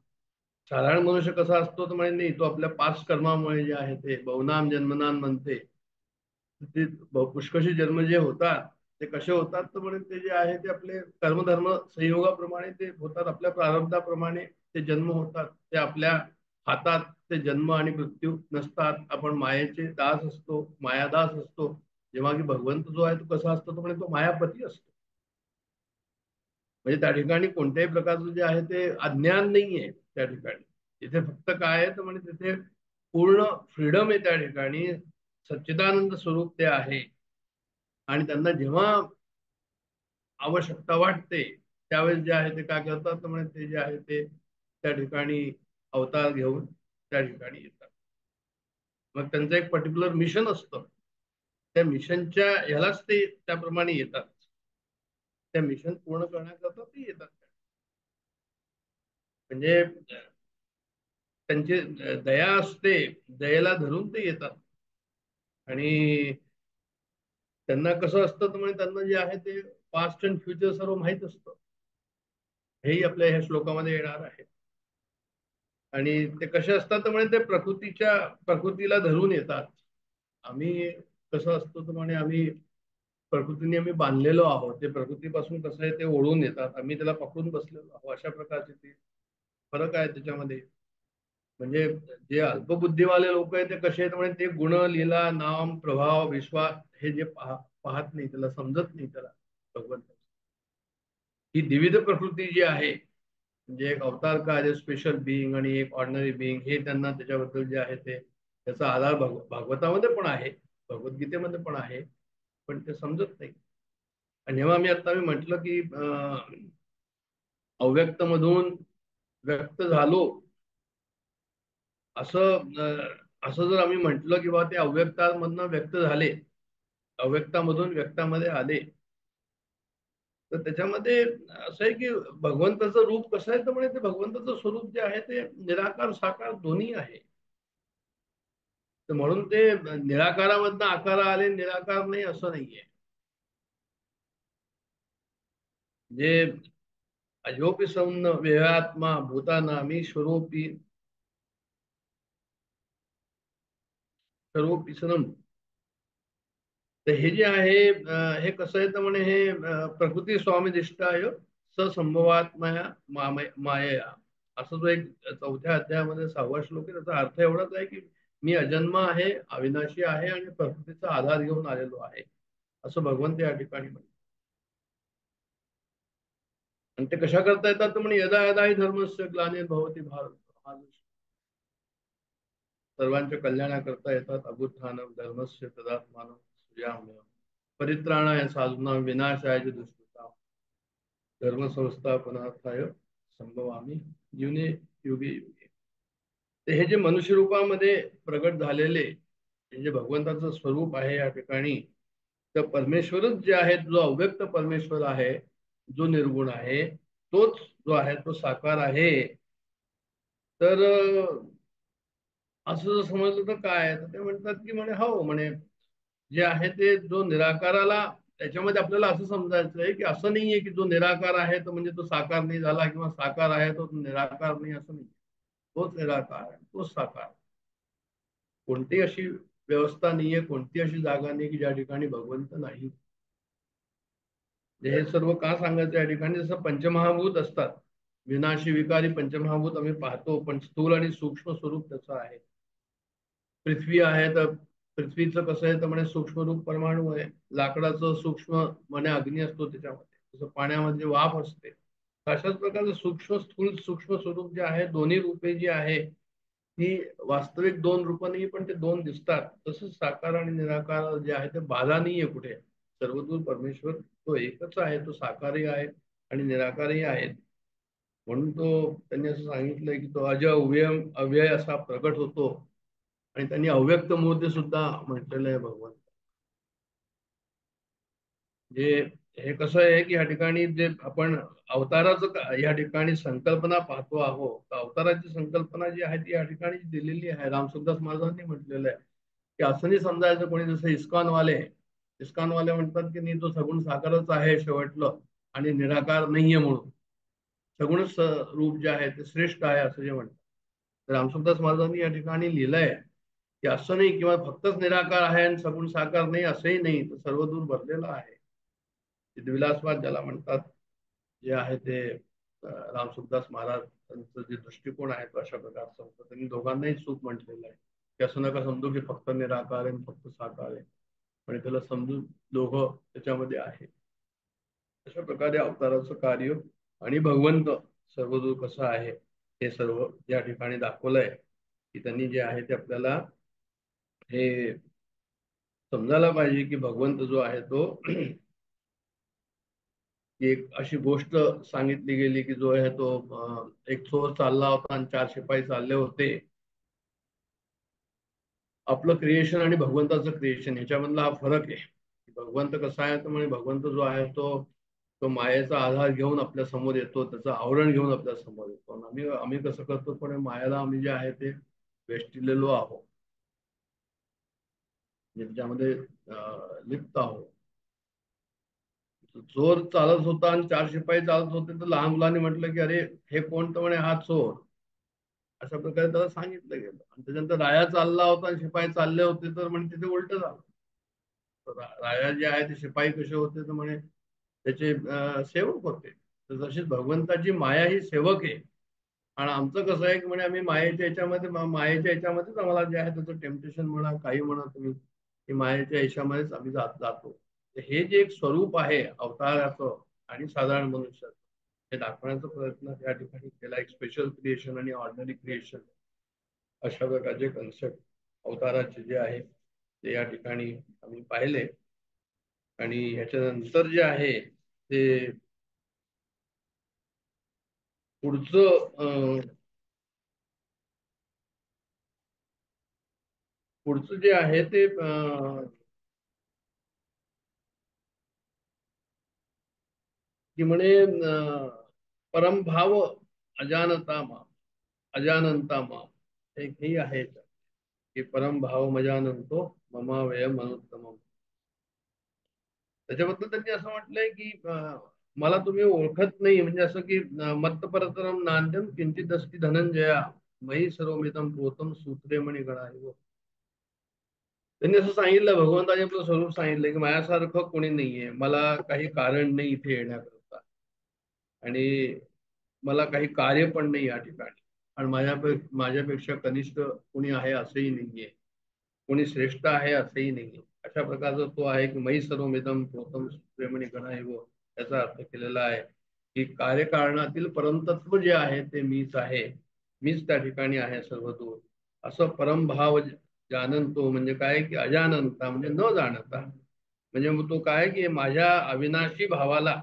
[SPEAKER 4] साधारण मनुष्य कसा असतो तर म्हणजे नाही, तो आपल्या 5 कर्मामुळे जे आहे ते बहुनाम जन्मनाम म्हणते, ते पुष्कशी जन्म जे होतात ते कसे होतात तर म्हणजे ते जे आहे ते आपले कर्मधर्म संयोगाप्रमाणे ते होतात. आपल्या प्रारब्धाप्रमाणे ते जन्म होतात. ते आपल्या हातात ते जन्म आणि मृत्यू नसतात. आपण मायेचे दास असतो, मायादास असतो. जेव्हा की भगवंत जो आहे तो कसा असतो तो म्हणजे तो मायापती असतो. म्हणजे त्या ठिकाणी कोणत्याही प्रकारचं जे आहे ते अज्ञान नाहीये त्या ठिकाणी. तिथे फक्त काय आहे तर म्हणजे तिथे पूर्ण फ्रीडम आहे त्या ठिकाणी. सच्चिदानंद स्वरूप ते आहे. आणि त्यांना जेव्हा आवश्यकता वाटते त्यावेळेस जे आहे ते काय करतात तर म्हणजे ते जे आहे ते त्या ठिकाणी अवतार घेऊन त्या ठिकाणी येतात. मग त्यांचं एक पर्टिक्युलर मिशन असतं. त्या मिशनच्या ह्यालाच ते त्याप्रमाणे येतात. त्या मिशन पूर्ण करण्याकरता ते येतात. म्हणजे त्यांची दया असते, दयेला धरून ते येतात. आणि त्यांना कसं असतं तर म्हणजे त्यांना जे आहे ते पास्ट अँड फ्युचर सर्व माहित असतं. हेही आपल्या ह्या श्लोकामध्ये येणार आहे. आणि ते कसे असतात तर म्हणजे ते प्रकृतीला धरून येतात. आम्ही कसं असतो तर म्हणे आम्ही प्रकृतीने आम्ही बांधलेलो आहोत. ते प्रकृतीपासून कसं आहे ते ओढून येतात. आम्ही त्याला पकडून बसलेलो आहोत. अशा प्रकारचे ते फरक आहे त्याच्यामध्ये. म्हणजे जे अल्पबुद्धीवाले लोक आहेत ते कसे आहेत म्हणजे ते गुण, लीला, नाम, प्रभाव, विश्वास हे जे पाहत नाही, त्याला समजत नाही त्याला भगवंत. ही द्विविध प्रकृती जी आहे म्हणजे एक अवतार कार्य स्पेशल बिईंग आणि एक ऑर्डिनरी बिईंग, हे त्यांना त्याच्याबद्दल जे आहे ते त्याचा आधार भागवतामध्ये पण आहे, भगवद्गीतेमध्ये पण आहे, पण ते समजत नाही. आणि जेव्हा मी म्हटलं की अव्यक्त मधून व्यक्त झालो असं जर आम्ही म्हटलं की बा ते अव्यक्तामधनं व्यक्त झाले, अव्यक्तामधून व्यक्तामध्ये आले, तर त्याच्यामध्ये असं आहे की भगवंताचं रूप कसं आहे तर म्हणजे ते भगवंताचं स्वरूप जे आहे ते निराकार साकार दोन्ही आहे. तर म्हणून ते निराकारामधनं आकार आले, निराकार नाही असं नाहीये. जे अजोपी सौम्य वेहात्मा भूतानामी स्वरूपी स्वरूपी सनम. तर हे जे आहे हे कसं आहे तर म्हणे हे प्रकृती स्वामी दिष्टाय ससंभवात्मया मायया, असं जो एक 4थ्या अध्यायामध्ये 6वा श्लोक आहे, त्याचा अर्थ एवढाच आहे की मी अजन्म आहे, अविनाशी आहे आणि प्रकृतीचा आधार घेऊन आलेलो आहे, असं भगवंत या ठिकाणी म्हणतात. आणि ते कशा करता येतात तर म्हणे यदा यदा ही धर्मस्य ग्लानिर्भवति भारत, सर्वांच्या कल्याणाकरता येतात. अभुत्थानम धर्मस्य तदात्मानं सृजाम्यहम् परित्राणाय साधूनां विनाशाय च दुष्कृताम् धर्म संस्थापनार्थाय संभवामी युगे युगे. हे जे मनुष्य रूपामध्ये प्रगट झालेले जे भगवंताचं स्वरूप आहे या ठिकाणी, तर परमेश्वरच जे आहे, जो अव्यक्त परमेश्वर आहे, जो निर्गुण आहे, तोच जो आहे तो साकार आहे. तर असं जर समजलं तर काय, तर ते म्हणतात की म्हणे हो म्हणे जे आहे ते जो निराकाराला, त्याच्यामध्ये आपल्याला असं समजायचं आहे की असं नाहीये की जो निराकार आहे तो म्हणजे तो साकार नाही झाला, किंवा साकार आहे तो निराकार नाही, असं नाही. तोच निराकार आहे, तोच साकार. कोणती अशी व्यवस्था नाहीये, कोणती अशी जागा नाही की ज्या ठिकाणी भगवंत नाही. हे सर्व का सांगायचं या ठिकाणी, जसं पंचमहाभूत असतात, विनाशी विकारी पंचमहाभूत आम्ही पाहतो, पण स्थूल आणि सूक्ष्म स्वरूप त्याचं आहे. पृथ्वी आहे तर पृथ्वीचं कसं आहे तर म्हणे सूक्ष्म रूप परमाणू आहे. लाकडाचं सूक्ष्म म्हणे अग्नी असतो त्याच्यामध्ये, जसं पाण्यामध्ये वाफ असते. अशाच प्रकारचं सूक्ष्म स्थूल सूक्ष्म स्वरूप जे आहे, दोन्ही रूपे जी आहे ती वास्तविक 2 रूप नाही, पण ते 2 दिसतात. तसंच साकार आणि निराकार जे आहे ते बाधा नाहीये कुठे. सर्वदूर परमेश्वर तो एकच आहे, तो साकारही आहे आणि निराकारही आहे. म्हणून तो त्यांनी असं सांगितलंय की तो अज अव्यय असा प्रगट होतो. आणि त्यांनी अव्यक्त मूर्ती सुद्धा म्हटलेलं आहे भगवंत. जे हे कसं आहे की या ठिकाणी जे आपण अवताराचं या ठिकाणी संकल्पना पाहतो आहोत, तर अवताराची संकल्पना जी आहे ती या ठिकाणी दिलेली आहे. रामसुखदास महाराजांनी म्हटलेलं आहे की असं नाही समजायचं कोणी जसं इस्कॉनवाले म्हणतात की नाही तो सगुण साकारच आहे शेवटलं आणि निराकार नाहीये म्हणून. सगुण रूप जे आहे ते श्रेष्ठ आहे असं जे म्हणतात. रामसुखदास महाराजांनी या ठिकाणी लिहिलंय की असं नाही किंवा फक्तच निराकार आहे आणि सगुण साकार नाही असंही नाही, तर सर्वदूर भरलेलं आहे. चिद्विलासवाद ज्याला म्हणतात जे आहे ते रामसुखदास महाराजांचं जे दृष्टिकोन आहे तो अशा प्रकारचा होता. त्यांनी दोघांनाही सुख म्हटलेलं आहे की असं नका समजू की फक्त निराकार आहे फक्त साकार आहे, पण त्याला समजून दोघं त्याच्यामध्ये आहे. अशा प्रकारे अवताराचं कार्य आणि भगवंत सर्वदूर कसं आहे हे सर्व या ठिकाणी दाखवलंय की त्यांनी जे आहे ते आपल्याला हे समजायला पाहिजे की भगवंत जो आहे तो एक अशी गोष्ट सांगितली गेली की जो आहे तो एक चोर चालला होता आणि 4 शिपाई चालले होते. आपलं क्रिएशन आणि भगवंताचं क्रिएशन ह्याच्यामधला हा फरक आहे. भगवंत कसा आहे तर म्हणजे भगवंत जो आहे तो मायेचा आधार घेऊन आपल्या समोर येतो, त्याचं आवरण घेऊन आपल्या समोर येतो. आम्ही कसं करतो पण मायाला आम्ही जे आहे ते वेष्टिलेलो आहोत, ज्याच्यामध्ये लिप्त आहोत. चोर चालत होता आणि 4 शिपाई चालत होते, तर लहान मुलांनी म्हटलं की अरे हे कोण, तर म्हणे हा चोर. अशा प्रकारे त्याला सांगितलं गेलं. आणि त्याच्यानंतर राया चालला होता आणि शिपाई चालले होते, तर म्हणजे तिथे उलट झालं. राया जे आहे ते शिपाई कसे होते तर म्हणे त्याचे सेवक होते. तर तशीच भगवंताची माया ही सेवक आहे. आणि आमचं कसं आहे की म्हणे आम्ही मायेच्या याच्यामध्येच आम्हाला जे आहे त्याचं टेम्पटेशन म्हणा काही म्हणा तुम्ही, की मायेच्या याच्यामध्येच आम्ही जातो. हे जे एक स्वरूप आहे अवताराचं आणि साधारण मनुष्याचं, हे दाखवण्याचा प्रयत्न या ठिकाणी केला. एक स्पेशल क्रिएशन आणि ऑर्डिनरी क्रिएशन अशा प्रकारचे कन्सेप्ट अवताराचे जे आहे ते या ठिकाणी आम्ही पाहिले. आणि ह्याच्यानंतर जे आहे ते पुढचं जे आहे ते की म्हणे परमभाव अजानंता मा एक हे आहे की परमभाव मजानंतो ममावय अनुत्तम. त्याच्याबद्दल त्यांनी असं म्हटलंय की मला तुम्ही ओळखत नाही, म्हणजे असं की मत्त परतरम नांद्यम किंचित अस्ति धनंजया मयी सर्वमिदं प्रोतम सूत्रे म्हणे गणा. त्यांनी असं सांगितलं, भगवंताने आपलं स्वरूप सांगितलं की माझ्यासारखं कोणी नाहीये, मला काही कारण नाही इथे येण्याकरता आणि मला काही कार्य पण नाही या ठिकाणी, आणि माझ्यापेक्षा कनिष्ठ कोणी आहे असंही नाहीये, कोणी श्रेष्ठ आहे असंही नाहीये. अशा प्रकारचा तो आहे की मयी सर्वमिदं प्रोतम प्रेमणी गणायव. याचा अर्थ केलेला आहे की कार्यकारणातील परमतत्व जे आहे ते मीच आहे, मीच त्या ठिकाणी आहे सर्वदूर. असं परमभाव जानंतो म्हणजे काय की अजानंता म्हणजे न जाणता, म्हणजे मग तो काय की माझ्या अविनाशी भावाला,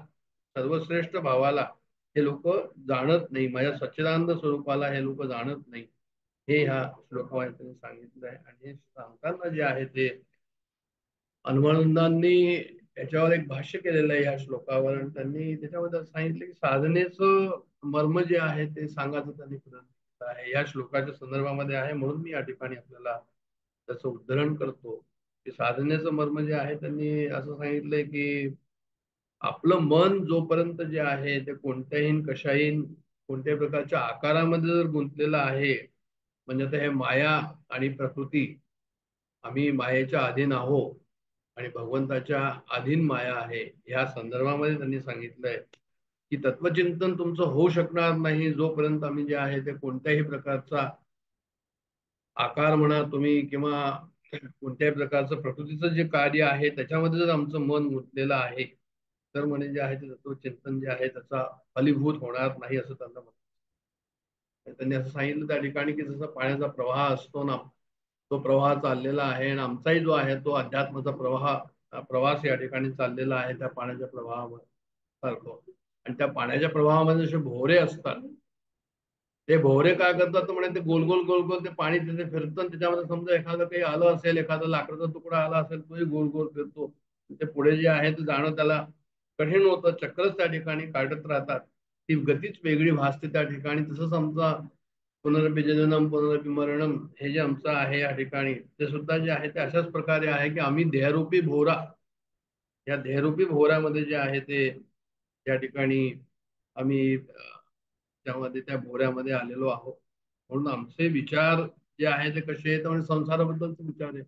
[SPEAKER 4] सर्वश्रेष्ठ भावाला हे लोक जाणत नाही, माझ्या सच्चिदानंद स्वरूपाला हे लोक जाणत नाही. हे ह्या श्लोकामध्ये त्यांनी सांगितलं आहे. आणि हे सांगताना जे आहे ते हनुमानंदांनी याच्यावर एक भाष्य केलेलं आहे ह्या श्लोकावर, आणि त्यांनी त्याच्यामध्ये सांगितलं की साधनेचं मर्म जे आहे ते सांगायचं त्यांनी प्रयत्न आहे या श्लोकाच्या संदर्भामध्ये आहे. म्हणून मी या ठिकाणी आपल्याला त्याचं उद्धरण करतो की साधनेचं मर्म जे आहे त्यांनी असं सांगितलंय की आपलं मन जोपर्यंत जे आहे ते कोणत्याही कशाही कोणत्याही प्रकारच्या आकारामध्ये जर गुंतलेलं आहे, म्हणजे आता हे माया आणि प्रकृती, आम्ही मायेच्या अधीन आहोत आणि भगवंताच्या अधीन माया आहे, ह्या संदर्भामध्ये त्यांनी सांगितलंय की तत्वचिंतन तुमचं होऊ शकणार नाही जोपर्यंत आम्ही जे आहे ते कोणत्याही प्रकारचा आकार म्हणा तुम्ही किंवा कोणत्याही प्रकारचं प्रकृतीचं जे कार्य आहे त्याच्यामध्ये जर आमचं मन गुंतलेलं आहे, तर म्हणे जे आहे ते तत्वचिंतन जे आहे त्याचा फलीभूत होणार नाही असं त्यांना म्हणतात. त्यांनी असं सांगितलं त्या ठिकाणी की जसं पाण्याचा प्रवाह असतो ना, तो प्रवाह चाललेला आहे आणि आमचाही जो आहे तो अध्यात्माचा प्रवास या ठिकाणी चाललेला आहे त्या पाण्याच्या प्रवाहामध्ये सारखं. आणि त्या पाण्याच्या प्रवाहामध्ये जसे भोवरे असतात, ते भोवरे काय करतात तर म्हणे ते गोल गोल गोल गोल ते पाणी तिथे फिरतं, त्याच्यामध्ये समजा एखादं काही आलं असेल, एखादा लाकडाचा तुकडा आला असेल तोही गोल गोल फिरतो. ते पुढे जे आहे ते जाणं त्याला कठीण होतं. चक्रच त्या ठिकाणी काढत राहतात. ती गतीच वेगळी भासते त्या ठिकाणी. तसंच आमचा पुनरपि जननम पुनरपि मरणम हे जे आमचं आहे या ठिकाणी ते सुद्धा जे आहे ते अशाच प्रकारे आहे की आम्ही देहरूपी भोवरा, या देहरूपी भोवऱ्यामध्ये जे आहे ते त्या ठिकाणी आम्ही त्यामध्ये त्या भोवऱ्यामध्ये आलेलो आहोत. म्हणून आमचे विचार जे आहे ते कसे आहेत म्हणजे संसाराबद्दलचे विचार आहे.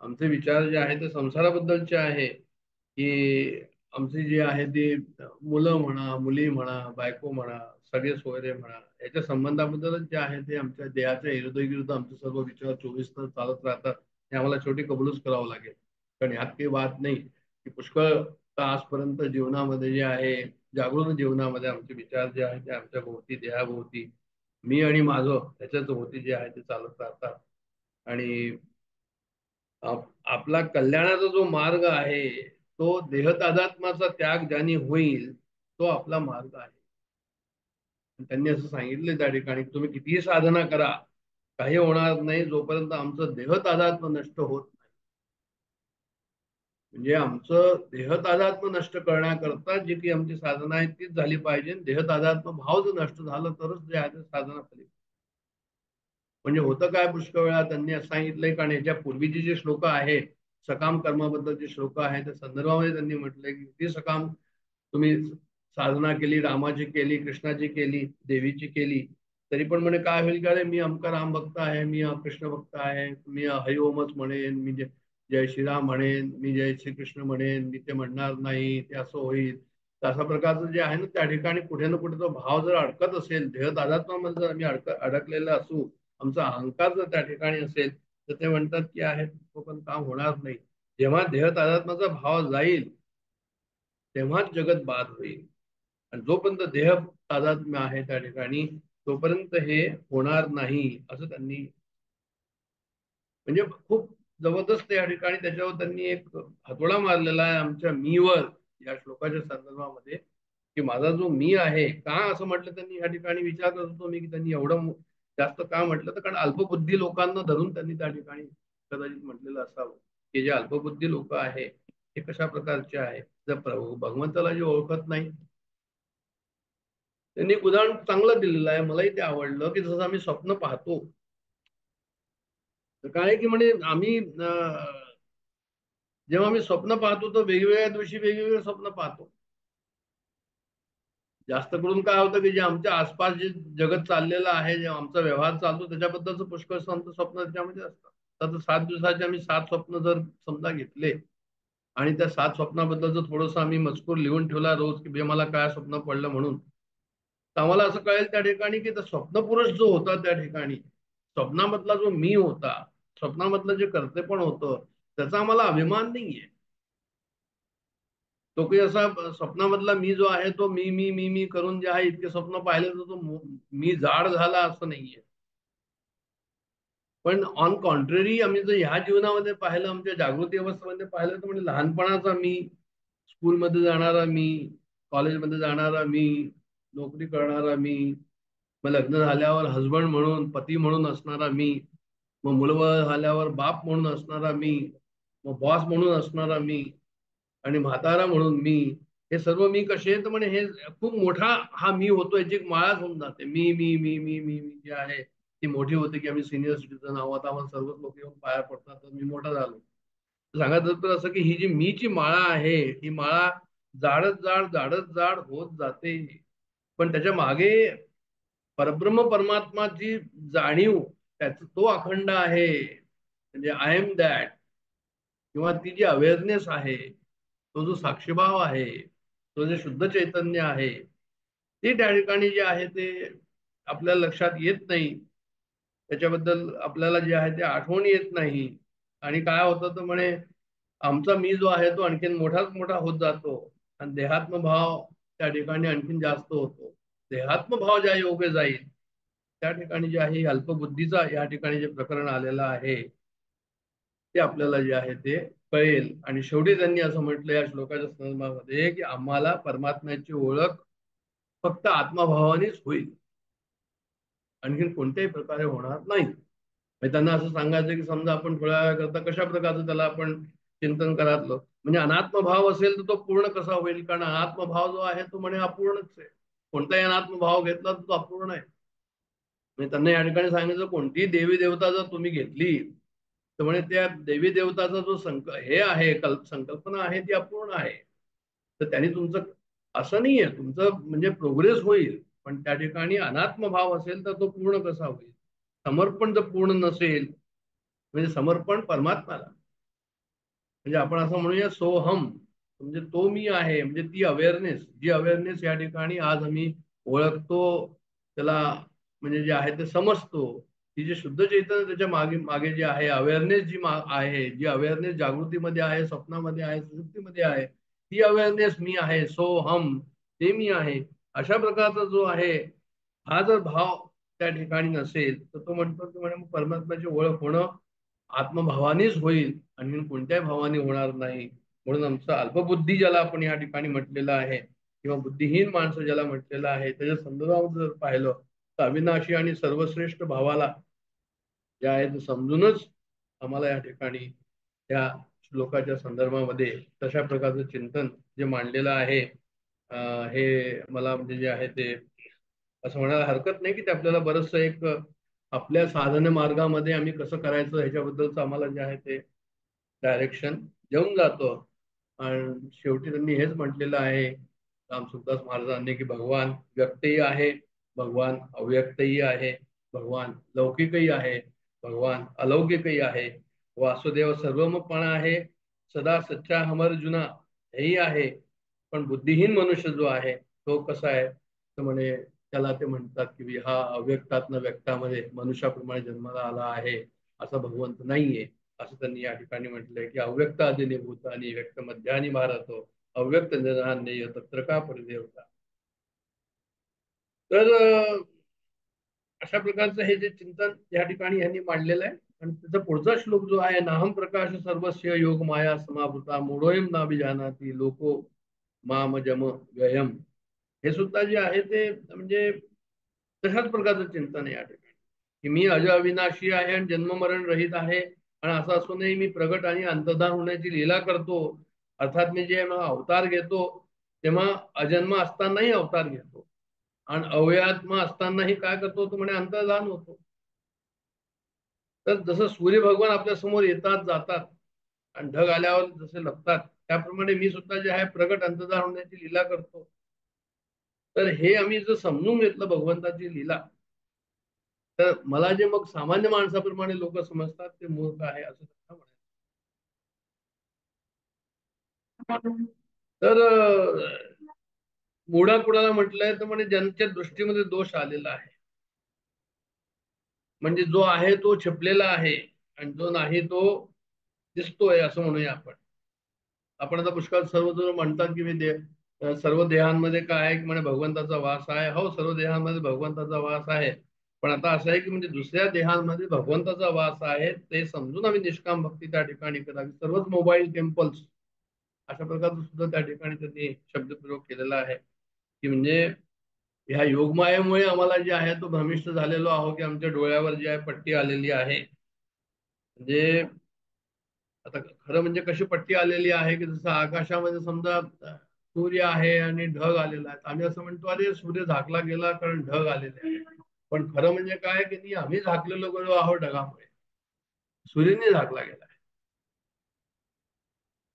[SPEAKER 4] आमचे विचार जे आहे ते संसाराबद्दलचे आहे की आमचे जे आहे ते मुलं म्हणा, मुली म्हणा, बायको म्हणा, सगळे सोयरे म्हणा, याच्या संबंधाबद्दलच जे आहे ते आमच्या देहाच्या विरुद्ध आमचे सर्व विचार 24 तास चालत राहतात. हे आम्हाला शेवटी कबूलच करावं लागेल. कारण ह्यात काही वाद नाही की पुष्कळ आजपर्यंत जीवनामध्ये जे आहे जागृत जीवनामध्ये आमचे विचार जे आहेत ते आमच्या भोवती देहाभोवती मी आणि माझं त्याच्याच भोवती जे आहे ते चालत राहतात. आणि आपला कल्याणाचा जो मार्ग आहे तो देहतादात्म्याचा त्याग ज्याने होईल तो आपला मार्ग आहे. त्यांनी असं सांगितलं त्या ठिकाणी तुम्ही कितीही साधना करा काही होणार नाही जोपर्यंत आमचं देहतादात्म्य नष्ट होत नाही. म्हणजे आमचं देहतादात्म्य नष्ट करण्याकरता जी काही आमची साधना आहे तीच झाली पाहिजे. देहतादात्म्य भाव जर नष्ट झालं तरच जे आहे ते साधना झाली. म्हणजे होतं काय पुष्कळ वेळा त्यांनी असं सांगितलंय कारण याच्या पूर्वीचे जे श्लोक आहे सकाम कर्माबद्दल जे श्लोक आहे त्या संदर्भामध्ये त्यांनी म्हटलंय की किती सकाम तुम्ही साधना केली, रामाची केली, कृष्णाची केली, देवीची केली, तरी पण म्हणे काय होईल का रे मी अमका राम भक्त आहे, मी कृष्ण भक्त आहे, मी हरिओमच म्हणेन, मी जय श्रीराम म्हणेन, मी जय श्रीकृष्ण म्हणेन, मी ते म्हणणार नाही, ते असं होईल. तर अशा प्रकारचं जे आहे ना त्या ठिकाणी कुठे ना कुठे तो भाव जर अडकत असेल, देह तादात्म्यामध्ये जर आम्ही अडकलेलं असू, आमचा अहंकार जर त्या ठिकाणी असेल तर ते म्हणतात की आहे तो पण काम होणार नाही. जेव्हा देह तादात्म्याचा भाव जाईल तेव्हाच जगत बाद होईल. आणि जोपर्यंत देह तादात्म्य आहे त्या ठिकाणी तोपर्यंत हे होणार नाही असं त्यांनी म्हणजे खूप जबरदस्त या ठिकाणी त्याच्यावर त्यांनी एक हातोडा मारलेला आहे आमच्या मीवर या श्लोकाच्या संदर्भामध्ये की माझा जो मी आहे का असं म्हटलं त्यांनी या ठिकाणी विचार करत होतो मी की त्यांनी एवढं जास्त का म्हटलं तर कारण अल्पबुद्धी लोकांना धरून त्यांनी त्या ठिकाणी कदाचित म्हटलेलं असावं की जे अल्पबुद्धी लोक आहे हे कशा प्रकारचे आहे जर भगवंताला जे ओळखत नाही. त्यांनी एक उदाहरण चांगलं दिलेलं आहे मलाही ते आवडलं की जसं आम्ही स्वप्न पाहतो तर काय की म्हणजे आम्ही जेव्हा आम्ही स्वप्न पाहतो तर वेगवेगळ्या दिवशी वेगवेगळे स्वप्न पाहतो. जास्त करून काय होतं की जे आमच्या आसपास जे जगत चाललेलं आहे जे आमचा व्यवहार चालतो त्याच्याबद्दलचं पुष्कळ स्वप्न त्याच्यामध्ये असतं. तर 7 दिवसाचे आम्ही 7 स्वप्न जर समजा घेतले आणि त्या 7 स्वप्नाबद्दलचं थोडंसं आम्ही मजकूर लिहून ठेवला रोज की मला काय स्वप्न पडलं म्हणून तर आम्हाला असं कळेल त्या ठिकाणी की स्वप्नपुरुष जो होता त्या ठिकाणी स्वप्नामधला जो मी होता स्वप्नामधलं जे कर्ते पण होतं त्याचा आम्हाला अभिमान नाहीये. तो काही असा स्वप्नामधला मी जो आहे तो मी करून जे आहे इतके स्वप्न पाहिले तर तो मी जाड झाला असं नाहीये. पण ऑन कॉन्ट्ररी आम्ही जर ह्या जीवनामध्ये पाहिलं आमच्या जागृती अवस्थेमध्ये पाहिलं तर म्हणजे लहानपणाचा मी स्कूलमध्ये जाणारा मी कॉलेजमध्ये जाणारा मी नोकरी करणारा मी मग लग्न झाल्यावर हजबंड म्हणून पती म्हणून असणारा मी मग मुलं झाल्यावर बाप म्हणून असणारा मी मग बॉस म्हणून असणारा मी आणि म्हातारा म्हणून मी हे सर्व मी कसे तर म्हणजे हे खूप मोठा हा मी होतो याची एक माळाच होऊन जाते. मी जे आहे ती मोठी होते की आम्ही सिनियर सिटीजन आहोत आम्हाला सर्वच लोक येऊन पाया पडतात तर मी मोठा झालो. सांगायचं तर असं की ही जी मीची माळा आहे ही माळा जाडच जाड होत जाते. पण त्याच्या मागे परब्रह्म परमात्माची जाणीव त्याच तो अखंड आहे म्हणजे आय एम दॅट किंवा ती जी अवेअरनेस आहे तो जो साक्षीभाव आहे तो जे शुद्ध चैतन्य आहे ते त्या ठिकाणी जे आहे ते आपल्याला लक्षात येत नाही. त्याच्याबद्दल आपल्याला जे आहे ते आठवण येत नाही आणि काय होतं तर म्हणे आमचा मी जो आहे तो आणखीन मोठाच मोठा होत जातो आणि देहात्म भाव त्या ठिकाणी आणखीन जास्त होतो. देहात्म भाव ज्या योगे जाईल त्या ठिकाणी जे आहे अल्पबुद्धीचा या ठिकाणी जे प्रकरण आलेलं आहे ते आपल्याला जे आहे ते कळेल. आणि शेवटी त्यांनी असं म्हटलं या श्लोकाच्या संदर्भामध्ये की आम्हाला परमात्म्याची ओळख फक्त आत्मभावानेच होईल आणखीन कोणत्याही प्रकारे होणार नाही. त्यांना असं सांगायचं की समजा आपण थोड्या वेळा करता कशा प्रकारचं त्याला आपण चिंतन करातलं. म्हणजे अनात्म भाव असेल तर तो पूर्ण कसा होईल? कारण अनात्म भाव जो आहे तो म्हणे अपूर्णच आहे. कोणताही अनात्म भाव घेतला तर तो अपूर्ण आहे. म्हणजे त्यांना या ठिकाणी सांगितलं, कोणतीही देवी देवता जर तुम्ही घेतली तर म्हणे त्या देवी देवताचा जो हे आहे, संकल्पना आहे ती अपूर्ण आहे. तर त्यांनी तुमचं असं नाहीये, तुमचं म्हणजे प्रोग्रेस होईल, पण त्या ठिकाणी अनात्म भाव असेल तर तो पूर्ण कसा होईल? समर्पण जर पूर्ण नसेल, म्हणजे समर्पण परमात्म्याला, म्हणजे आपण असं म्हणूया सोहम, म्हणजे तो मी आहे, म्हणजे ती अवेअरनेस, जी अवेअरनेस या ठिकाणी आज आम्ही ओळखतो, त्याला म्हणजे जे आहे ते समजतो, ती जे शुद्ध चैतन्य त्याच्या मागे मागे जे आहे अवेअरनेस, जी आहे, जी अवेअरनेस जागृतीमध्ये आहे, स्वप्नामध्ये आहे, सुषुप्तीमध्ये आहे, ती अवेअरनेस मी आहे, सोहम, ते मी आहे. अशा प्रकारचा जो आहे, हा जर भाव त्या ठिकाणी नसेल तर तो म्हणतो की म्हणे परमात्म्याची ओळख होणं आत्मभावानेच होईल आणि कोणत्याही भावाने होणार नाही. म्हणून आमचं अल्पबुद्धी ज्याला आपण या ठिकाणी म्हटलेलं आहे, किंवा बुद्धिहीन माणसं ज्याला म्हटलेलं आहे, त्याच्या संदर्भात जर पाहिलं तर अविनाशी आणि सर्वश्रेष्ठ भावाला जे आहे ते समजूनच आम्हाला या ठिकाणी त्या श्लोकाच्या संदर्भामध्ये तशा प्रकारचं चिंतन जे मांडलेलं आहे, हे मला म्हणजे जे आहे ते असं म्हणायला हरकत नाही की ते आपल्याला बरंचसं एक आपल्या साधन मार्गामध्ये आम्ही कसं करायचं ह्याच्याबद्दलच आम्हाला जे आहे ते डायरेक्शन देऊन जातो. आणि शेवटी त्यांनी हेच म्हटलेलं आहे रामसुखदास महाराजांनी की भगवान व्यक्तही आहे, भगवान अव्यक्तही आहे, भगवान लौकिकही आहे, भगवान अलौकिकही आहे, वासुदेव सर्वमपणा आहे, सदा सच्चा हमर जुना हेही आहे. पण बुद्धिहीन मनुष्य जो आहे तो कसा आहे तर म्हणे त्याला ते म्हणतात की हा अव्यक्तात्न व्यक्तामध्ये मनुष्याप्रमाणे जन्माला आला आहे, असा भगवंत नाहीये. असं त्यांनी या ठिकाणी म्हटलंय की अव्यक्त आदिनी भूतानी व्यक्त मध्यानी भारतो अव्यक्त निरान्य तत्र का परिदेवता. तर अशा प्रकारचं हे जे चिंतन या ठिकाणी यांनी मांडलेलं आहे. आणि त्याचा पुढचा श्लोक जो आहे, नाहम प्रकाश सर्वस्य योग माया समावृता मूढोयम नाभिजानाती लोको माम जम व्ययम. हे सुद्धा जे आहे ते म्हणजे तशाच प्रकारचं चिंतन आहे या ठिकाणी की मी अज अविनाशी आहे आणि जन्ममरण रहित आहे, आणि असं असूनही मी प्रगट आणि अंतर्धान होण्याची लीला करतो. अर्थात मी जेव्हा अवतार घेतो तेव्हा अजन्म असतानाही अवतार घेतो, आणि अवयात्मा असतानाही काय करतो तो म्हणे अंतर्धान होतो. तर जसं सूर्य भगवान आपल्या समोर येतात जातात आणि ढग आल्यावर जसे लपतात, त्याप्रमाणे मी सुद्धा जे आहे प्रगट अंतर्धान होण्याची लीला करतो. तर हे आम्ही जर समजून घेतलं भगवंताची लीला, तर मला जे मग सामान्य माणसाप्रमाणे लोक समजतात ते मूर्ख आहे असं त्यांना म्हणायचं. तर मुळा कुणाला म्हटलंय तर म्हणजे ज्यांच्या दृष्टीमध्ये दोष आलेला आहे, म्हणजे जो आहे तो छिपलेला आहे आणि जो नाही तो दिसतोय असं म्हणूया आपण. आपण आता पुष्कळ सर्वजण म्हणतात की मी सर्व देहांमध्ये काय आहे की म्हणजे भगवंताचा वास आहे. हो, सर्व देहांमध्ये भगवंताचा वास आहे, पण आता असं आहे की म्हणजे दुसऱ्या देहांमध्ये भगवंताचा वास आहे ते समजून आम्ही निष्काम भक्ती त्या ठिकाणी करावी. सर्वच मोबाईल टेम्पल्स अशा प्रकारचं सुद्धा त्या ठिकाणी त्यांनी शब्दप्रयोग केलेला आहे की म्हणजे ह्या योगमायेमुळे आम्हाला जे आहे तो भ्रमिष्ट झालेलो आहो की आमच्या डोळ्यावर जी आहे पट्टी आलेली आहे. म्हणजे आता खरं म्हणजे कशी पट्टी आलेली आहे की जसं आकाशामध्ये समजा सूर्य आहे आणि ढग आलेला आहे, आम्ही असं म्हणतो अरे सूर्य झाकला गेला कारण ढग आलेले आहे. पण खरं म्हणजे काय की आम्ही झाकलेलो गेलो आहोत ढगामुळे, सूर्यने झाकला गेला.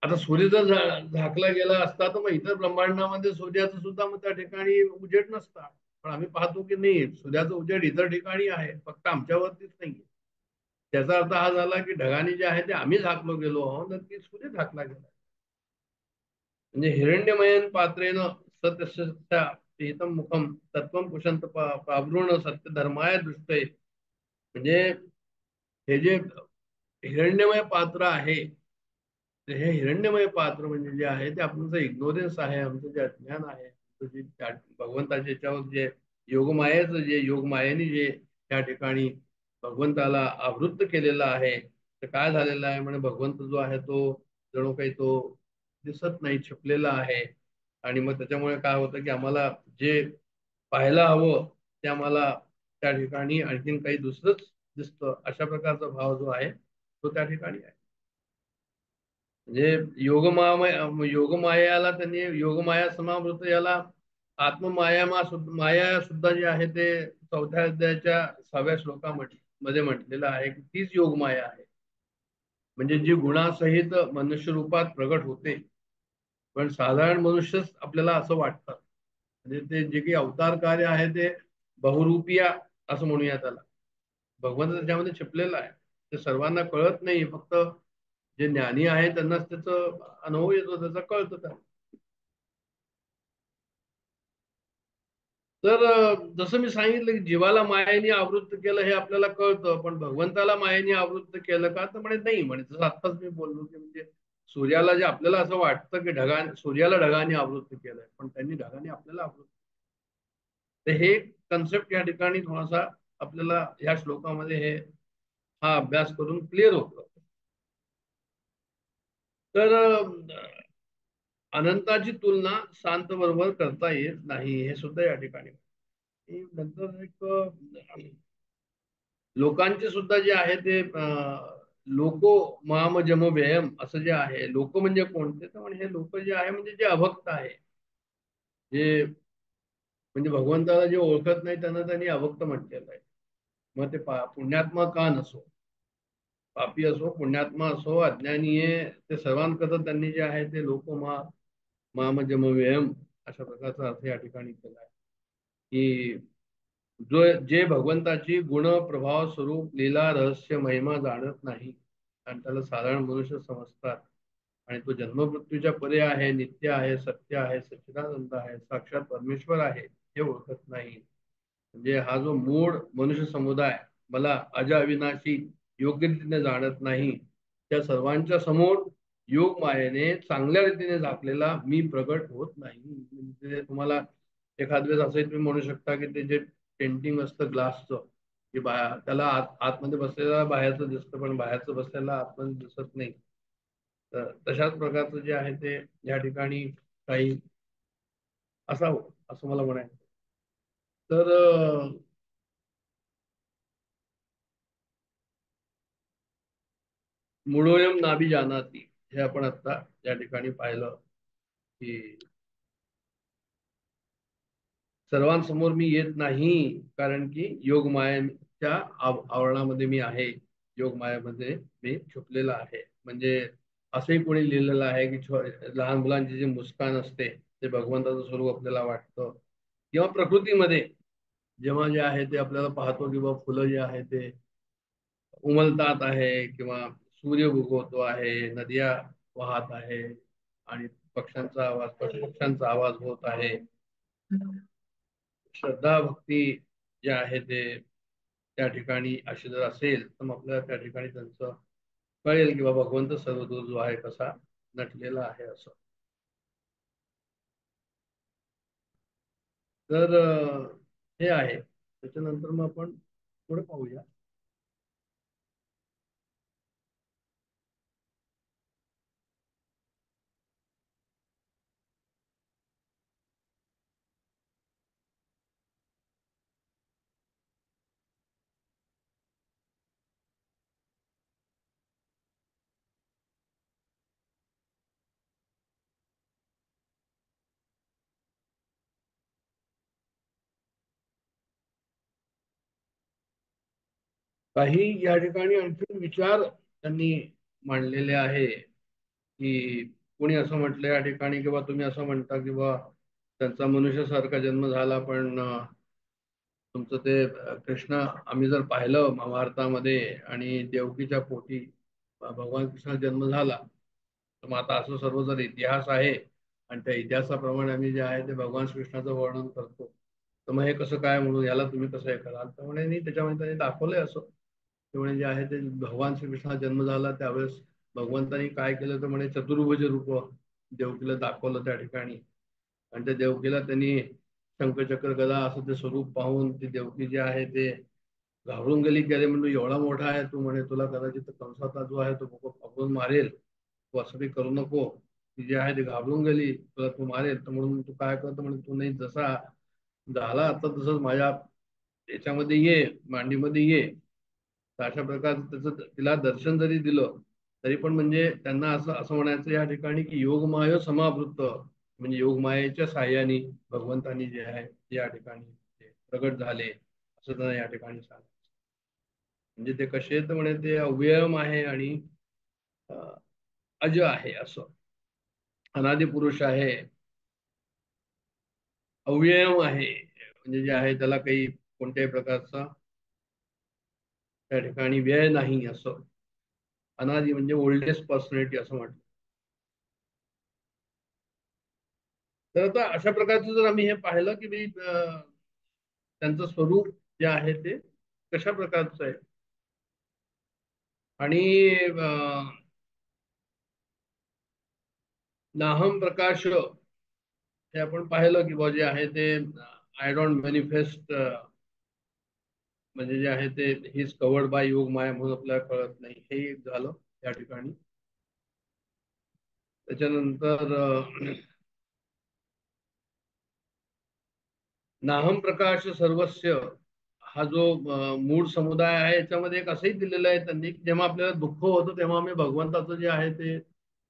[SPEAKER 4] आता सूर्य जर झाकला गेला असता तर मग इतर ब्रह्मांडामध्ये सूर्याचं सुद्धा मग त्या ठिकाणी उजेड नसता. पण आम्ही पाहतो की नाही, सूर्याचं उजेड इतर ठिकाणी आहे, फक्त आमच्यावरतीच नाहीये. त्याचा अर्थ हा झाला की ढगाने जे आहे ते आम्ही झाकलो गेलो आहोत, नक्की सूर्य झाकला गेला. म्हणजे हिरण्यमयन पात्रेन सत्य हितम मुखम तत्वम कुशंत प्रावृण सत्य धर्माय दृष्टय. म्हणजे हे जे हिरण्यमय पात्र आहे, हे हिरण्यमय पात्र म्हणजे जे आहे ते आपलं जे इग्नोरन्स आहे, आमचं जे अज्ञान आहे, जे भगवंताच्या याच्यावर जे योगमायेचं जे योगमायेने जे त्या ठिकाणी भगवंताला आवृत्त केलेलं आहे, तर काय झालेलं आहे म्हणजे भगवंत जो आहे तो जणू काही तो दिसत नाही, छिपलेला आहे. आणि मग त्याच्यामुळे काय होतं की आम्हाला जे पाहायला हवं ते आम्हाला त्या ठिकाणी आणखीन काही दुसरंच दिसतं. अशा प्रकारचा भाव जो आहे तो त्या ठिकाणी आहे. म्हणजे योगमायाला त्यांनी योगमाया समावृत याला माया सुद्धा जे आहे ते 4थ्या अध्यायाच्या 6व्या श्लोकामध्ये म्हटलेलं आहे की तीच योगमाया आहे. म्हणजे जी गुणासहित मनुष्य रूपात प्रगट होते. पण साधारण मनुष्यच आपल्याला असं वाटतं. म्हणजे ते जे काही अवतार कार्य आहे ते बहुरूपिया असं म्हणूया त्याला. भगवंत त्याच्यामध्ये छिपलेला आहे. ते सर्वांना कळत नाही. फक्त जे ज्ञानी आहे त्यांनाच त्याचा अनुभव येतो, त्याचा कळतं त्यांना. तर जसं मी सांगितलं की जीवाला मायेने आवृत्त केलं हे आपल्याला कळतं, पण भगवंताला मायेने आवृत्त केलं का? तर म्हणे नाही. म्हणे जसं आत्ताच मी बोललो की म्हणजे सूर्याला जे आपल्याला असं वाटतं की सूर्याला ढगाने आवृत्त केलंय, पण त्यांनी ढगाने आपल्याला आवृत्त. तर हे कन्सेप्ट या ठिकाणी थोडासा आपल्याला या श्लोकामध्ये हा अभ्यास करून क्लिअर होतो. तर अनंताची तुलना शांत बरोबर करता येत नाही हे सुद्धा या ठिकाणी. नंतर एक लोकांचे सुद्धा जे आहे ते लोको माम जम व्ययम असं जे आहे. लोक म्हणजे कोणते? तर म्हणजे हे लोक जे आहे म्हणजे जे अभक्त आहे, जे म्हणजे भगवंताला जे ओळखत नाही त्यांना त्यांनी अभक्त म्हटलेलं आहे. मग ते पुण्यात्मा का नसो, पापी असो, पुण्यात्मा असो, अज्ञानी आहे, ते सर्वांकरता त्यांनी जे आहे ते लोक माम जम व्ययम अशा प्रकारचा अर्थ या ठिकाणी केला आहे की जो जे भगवंताची गुण प्रभाव स्वरूप लीला रहस्य महिमा जाणत नाही आणि त्याला साधारण मनुष्य समजतात आणि तो जन्ममृत्यूच्या परे आहे, नित्य आहे, सत्य आहे, सच्चिदानंद आहे, साक्षात परमेश्वर आहे हे ओळखत नाही. म्हणजे हा जो मूळ मनुष्य समुदाय मला अज अविनाशी योग्य रीतीने जाणत नाही, त्या सर्वांच्या समोर योग मायेने चांगल्या रीतीने झाकलेला मी प्रगट होत नाही. म्हणजे तुम्हाला एखाद वेळेस असंही तुम्ही म्हणू शकता की ते जे पेंटिंग असतं ग्लासचं, की त्याला आतमध्ये बसलेला बाहेरचं दिसतं, पण बाहेरचं बसलेला आतमध्ये दिसत नाही. तर तशाच प्रकारचं जे आहे ते या ठिकाणी काही असावं असं मला म्हणायचं. तर मुळोयम नाभी जानाती हे आपण आता या ठिकाणी पाहिलं की सर्वांसमोर मी येत नाही, कारण की योगमायेच्या आवरणामध्ये मी आहे, योगमायामध्ये मी छुपलेला आहे. म्हणजे असंही कोणी लिहिलेलं आहे की लहान मुलांची जी मुस्कान असते ते भगवंताचं स्वरूप आपल्याला वाटतं. किंवा प्रकृतीमध्ये जेव्हा जे आहे ते आपल्याला पाहतो किंवा फुलं जे आहे ते उमलतात आहे किंवा सूर्य उगवतो आहे, नद्या वाहत आहे आणि पक्ष्यांचा आवाज होत आहे. श्रद्धा भक्ती जे आहे ते त्या ठिकाणी अशी जर असेल तर मग आपल्याला त्या ठिकाणी त्यांचं कळेल किंवा भगवंत सर्वदूर जो आहे कसा नटलेला आहे असं. तर हे आहे. त्याच्यानंतर मग आपण पुढे पाहूया. काही या ठिकाणी आणखी विचार त्यांनी मांडलेले आहे की कोणी असं म्हटलं या ठिकाणी किंवा तुम्ही असं म्हणता किंवा त्यांचा मनुष्यासारखा जन्म झाला, पण तुमचं ते कृष्ण आम्ही जर पाहिलं महाभारतामध्ये आणि देवकीच्या पोटी भगवान कृष्ण जन्म झाला, तर मग आता असं सर्व जर इतिहास आहे आणि त्या इतिहासाप्रमाणे आम्ही जे आहे ते भगवान कृष्णाचं वर्णन करतो, तर मग हे कसं काय म्हणून याला तुम्ही कसं हे कराल? तर म्हणे नाही, त्याच्यामध्ये त्यांनी दाखवलंय असं. त्यामुळे जे आहे ते भगवान श्रीकृष्णा जन्म झाला त्यावेळेस भगवंतानी काय केलं तर म्हणे चतुर्भुज रूप देवकीला दाखवलं त्या ठिकाणी. आणि त्या देवकीला त्यांनी शंखचक्र गदा असं ते स्वरूप पाहून ती देवकी जे आहे ते घाबरून गेली की अरे म्हणजे एवढा मोठा आहे तू, म्हणे तुला कदाचित कंसाचा जो आहे तो पकडून मारेल, तू असं काही करू नको. ती जी आहे ती घाबरून गेली, तुला तू मारेल. तर म्हणून तू काय करतो म्हणे, तू नाही जसा झाला आता तसंच माझ्या याच्यामध्ये ये, मांडीमध्ये ये. तर अशा प्रकारचं त्याचं तिला दर्शन जरी दिलं तरी पण म्हणजे त्यांना असं असं म्हणायचं या ठिकाणी की योगमाय समावृत्त, म्हणजे योगमायेच्या साह्याने भगवंतांनी जे आहे या ठिकाणी ते प्रगट झाले असं त्यांना या ठिकाणी सांग. म्हणजे ते कसे तर म्हणे ते अव्ययम आहे आणि अज आहे, असं अनादि पुरुष आहे, अव्ययम आहे, म्हणजे जे आहे त्याला काही कोणत्याही प्रकारचा त्या ठिकाणी व्यय नाही, असं अनादि म्हणजे ओल्डेस्ट पर्सनॅलिटी असं म्हटलं. तर आता अशा प्रकारचं जर आम्ही हे पाहिलं की त्यांचं स्वरूप जे आहे ते कशा प्रकारचं आहे आणि नाहम प्रकाश हे आपण पाहिलं की जे आहे ते आय डोंट मॅनिफेस्ट, म्हणजे जे आहे ते ही इज कवर्ड बाय योग माया म्हणून आपल्याला कळत नाही, हे एक झालं या ठिकाणी. त्याच्यानंतर नाहम प्रकाश सर्वस्व हा जो मूळ समुदाय आहे याच्यामध्ये एक असंही दिलेलं आहे त्यांनी की जेव्हा आपल्याला दुःख होतं तेव्हा आम्ही भगवंताचं जे आहे ते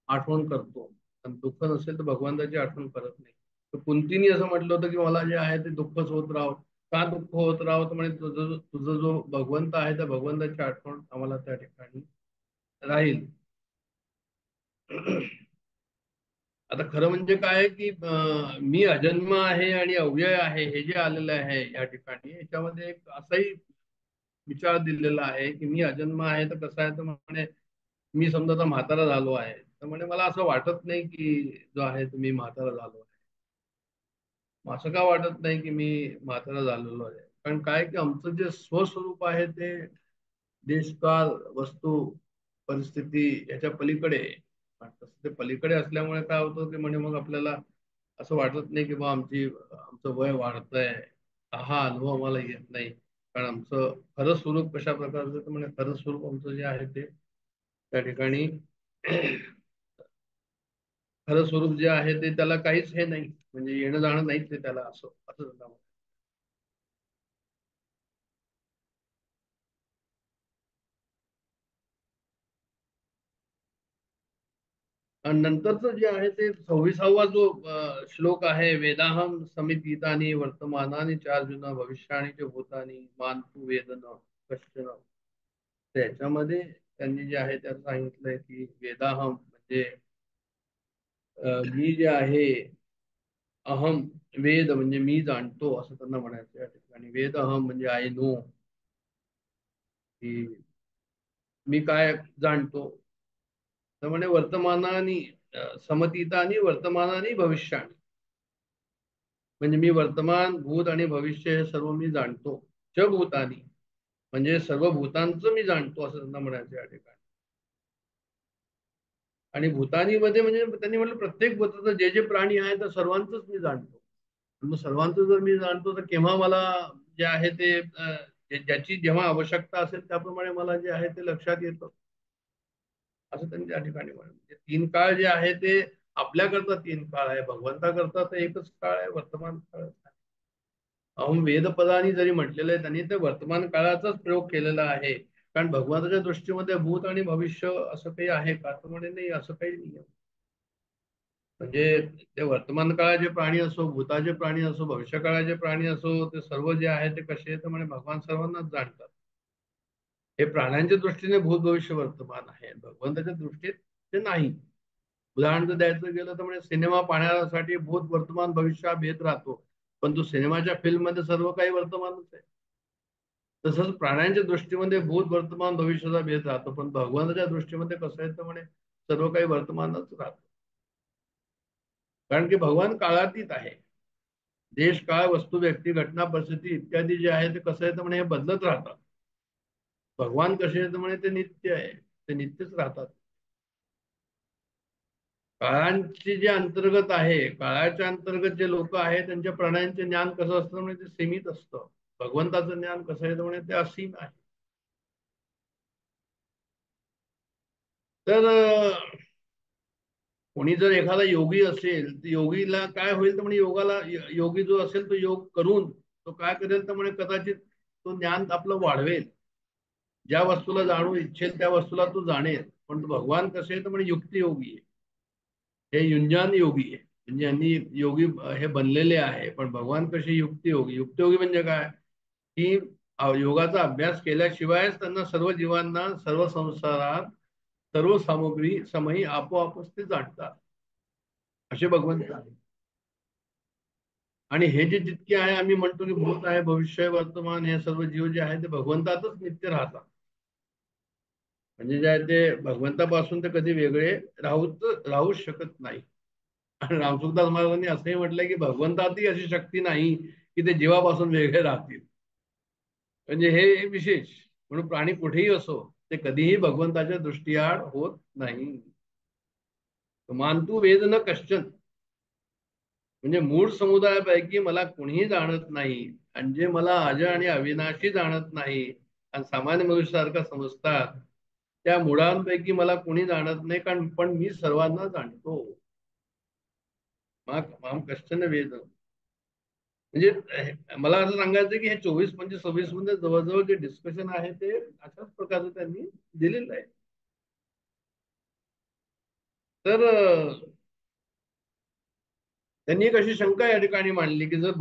[SPEAKER 4] आठवण करतो, आणि दुःख नसेल तर भगवंताची आठवण करत नाही. तर कुंतीनी असं म्हटलं होतं की मला जे आहे ते दुःखच होत राहावं. का दुःख होत राहावं तर म्हणजे तुझं जो भगवंत आहे त्या भगवंताची आठवण आम्हाला त्या ठिकाणी राहील. आता खरं म्हणजे काय की मी अजन्म आहे आणि अव्यय आहे हे जे आलेलं आहे या ठिकाणी, याच्यामध्ये एक असाही विचार दिलेला आहे की मी अजन्म आहे तर कसं आहे तर म्हणे मी समजा आता म्हातारा झालो आहे तर म्हणे मला असं वाटत नाही की जो आहे तो मी म्हातारा झालो आहे. असं का वाटत नाही की मी म्हातारा झालेलो आहे? कारण काय की आमचं जे स्वस्वरूप आहे ते देशकाल वस्तू परिस्थिती याच्या पलीकडे, तसं ते पलीकडे असल्यामुळे काय होतं की म्हणजे मग आपल्याला असं वाटत नाही की बा आमचं वय वाढतंय, हा अनुभव आम्हाला येत नाही. कारण आमचं खरं स्वरूप कशा प्रकारचं तर म्हणजे खरं स्वरूप आमचं जे आहे ते त्या ठिकाणी खरं स्वरूप जे आहे ते त्याला काहीच हे नाही, म्हणजे येणं जाणं नाहीच आहे त्याला, असं असं. आणि नंतरचं जे आहे ते 26वा जो श्लोक आहे, वेदाहम समितीतानी वर्तमानानी चार्जुना भविष्याणी च भूतानी मानतु वेदन कश्चन. त्याच्यामध्ये त्यांनी जे आहे त्यात सांगितलंय की वेदाहम म्हणजे मी जे आहे, अहम वेद म्हणजे मी जाणतो असं त्यांना म्हणायचं या ठिकाणी. वेद अहम म्हणजे आय नो, की मी काय जाणतो तर म्हणजे वर्तमानानी समतीतानी वर्तमानानी भविष्याणी, म्हणजे मी वर्तमान भूत आणि भविष्य हे सर्व मी जाणतो. च भूतानी म्हणजे सर्व भूतांचं मी जाणतो असं त्यांना म्हणायचं या ठिकाणी. आणि भूतानीमध्ये म्हणजे त्यांनी म्हटलं प्रत्येक भूताचं जे जे प्राणी आहे तर सर्वांचंच मी जाणतो. मग सर्वांचं जर मी जाणतो तर केव्हा मला जे आहे ते ज्याची जेव्हा आवश्यकता असेल त्याप्रमाणे मला जे आहे ते लक्षात येतं असं त्यांनी त्या ठिकाणी म्हणलं. तीन काळ जे आहे ते आपल्याकरता तीन काळ आहे, भगवंताकरता तर एकच काळ आहे, वर्तमान काळ. अहम वेदपदानी जरी म्हटलेलं आहे त्यांनी ते वर्तमान काळाचाच प्रयोग केलेला आहे. कारण भगवंताच्या दृष्टीमध्ये भूत आणि भविष्य असं काही आहे का तर म्हणे नाही, असं काही नाही. म्हणजे ते वर्तमान काळाचे प्राणी असो, भूताचे प्राणी असो, भविष्य काळाचे प्राणी असो, ते सर्व जे आहे ते कसे तर म्हणे भगवान सर्वांनाच जाणतात. हे प्राण्यांच्या दृष्टीने भूत भविष्य वर्तमान आहे, भगवंताच्या दृष्टीत ते नाही. उदाहरण जर द्यायचं गेलं तर म्हणजे सिनेमा पाहण्यासाठी भूत वर्तमान भविष्य हा भेद राहतो, पण तो सिनेमाच्या फिल्म मध्ये सर्व काही वर्तमानच आहे. तसंच प्राण्यांच्या दृष्टीमध्ये भूत वर्तमान भविष्याचा भेद राहतो, पण भगवंताच्या दृष्टीमध्ये कसं आहे तर म्हणे सर्व काही वर्तमानच राहतं. कारण की भगवान काळातीत आहे. देश काळ वस्तू व्यक्ती घटना परिस्थिती इत्यादी जे आहे ते कसं आहे तर म्हणे हे बदलत राहतात. भगवान कसे आहेत म्हणे ते नित्य आहे, ते नित्यच राहतात. काळांची जे अंतर्गत आहे, काळाच्या अंतर्गत जे लोक आहेत त्यांच्या प्राण्यांचे ज्ञान कसं असतं म्हणजे ते सीमित असतं. भगवंताचं ज्ञान कसं आहे म्हणजे ते असीम आहे. तर कोणी जर एखादा योगी असेल तर योगीला काय होईल तर म्हणजे योगाला योगी जो असेल तो योग करून तो काय करेल तर म्हणजे कदाचित तो ज्ञान आपलं वाढवेल. ज्या वस्तूला जाणू इच्छेल त्या वस्तूला तू जाणेल. पण भगवान कसे आहेत म्हणजे युक्तियोगी आहे, हे युंजान योगी आहे. म्हणजे यांनी योगी हे बनलेले आहे. पण भगवान कसे युक्तियोगी. युक्तियोगी म्हणजे काय की योगाचा अभ्यास केल्याशिवायच त्यांना सर्व जीवांना सर्व संसारात सर्व सामग्री समयी आपोआपच ते जाणतात असे भगवंत आहे. आणि हे जे जितके आहे आम्ही म्हणतो की भूत आहे भविष्य वर्तमान हे सर्व जीव जे आहे ते भगवंतातच नित्य राहतात. म्हणजे जे आहे ते भगवंतापासून ते कधी वेगळे राहूच शकत नाही. आणि रामसुखदास महाराजांनी असंही म्हटलंय की भगवंतातही अशी शक्ती नाही की ते जीवापासून वेगळे राहतील. म्हणजे हे विशेष. म्हणून प्राणी कुठेही असो ते कधीही भगवंताच्या दृष्टीआड होत नाही. मानतू वेद न कश्चन म्हणजे मूळ समुदायापैकी मला कुणीही जाणत नाही. आणि जे मला अजय आणि अविनाशी जाणत नाही आणि सामान्य मनुष्यासारखा समजतात त्या मुळांपैकी मला कुणी जाणत नाही. कारण पण मी सर्वांना जाणतो. माम कश्चन वेद म्हणजे मला असं सांगायचं की हे 24, 25, 26 मध्ये जवळजवळ जे डिस्कशन आहे ते अशाच प्रकारचं त्यांनी दिलेलं आहे. तर त्यांनी एक अशी शंका या ठिकाणी मांडली की जर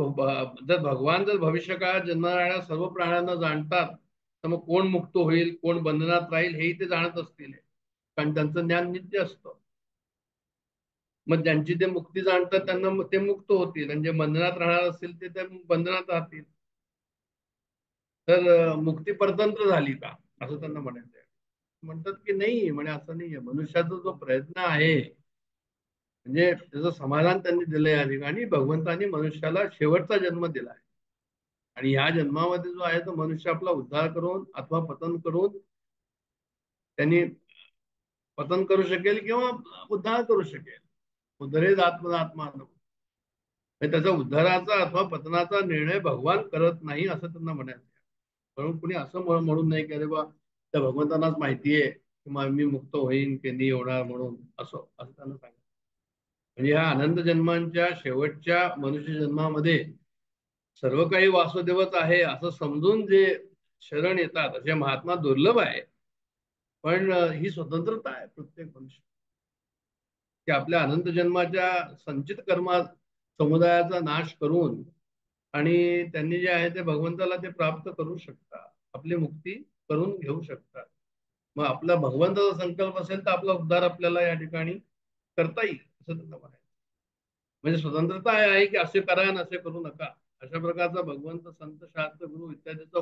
[SPEAKER 4] भगवान जर भविष्य काळात जन्मणाऱ्या सर्व प्राण्यांना जाणतात तर मग कोण मुक्त होईल कोण बंधनात राहील हेही ते जाणत असतील. कारण त्यांचं ज्ञान नित्य असतं. मग ज्यांची ते मुक्ती जाणतात त्यांना ते मुक्त होतील आणि जे बंधनात राहणार असतील ते बंधनात राहतील. तर मुक्ती परतंत्र झाली का असं त्यांना म्हणायचं आहे. म्हणतात की नाही म्हणे असं नाहीये. मनुष्याचा जो प्रयत्न आहे म्हणजे त्याचं समाधान त्यांनी दिलं या ठिकाणी. भगवंतांनी मनुष्याला शेवटचा जन्म दिला आहे आणि ह्या जन्मामध्ये जो आहे तो मनुष्य आपला उद्धार करून अथवा पतन करून त्यांनी पतन करू शकेल किंवा उद्धार करू शकेल. उद्धरेद आत्मनात्मान त्याचा उद्धाराचा अथवा पतनाचा निर्णय भगवान करत नाही असं त्यांना म्हणायचं. म्हणून कुणी असं म्हणून नाही की अरे बा त्या भगवंतांनाच माहिती आहे की मी मुक्त होईन की नाही होणार म्हणून असं त्यांना सांगितलं. म्हणजे ह्या अनंत जन्मांच्या शेवटच्या मनुष्य जन्मामध्ये सर्व काही वासुदेवच आहे असं समजून जे शरण येतात असे महात्मा दुर्लभ आहे. पण ही स्वतंत्रता आहे प्रत्येक मनुष्य की आपल्या अनंत जन्माच्या संचित कर्मा समुदायाचा नाश करून आणि त्यांनी जे आहे ते भगवंताला ते प्राप्त करू शकतात. आपली मुक्ती करून घेऊ शकतात. मग आपला भगवंताचा संकल्प असेल तर आपला उद्धार आपल्याला या ठिकाणी करता येईल असं त्यांना म्हणायचं. म्हणजे स्वतंत्रता आहे की असे करा आणि असे करू नका अशा प्रकारचा भगवंत संत शास्त्र गुरु इत्यादीचा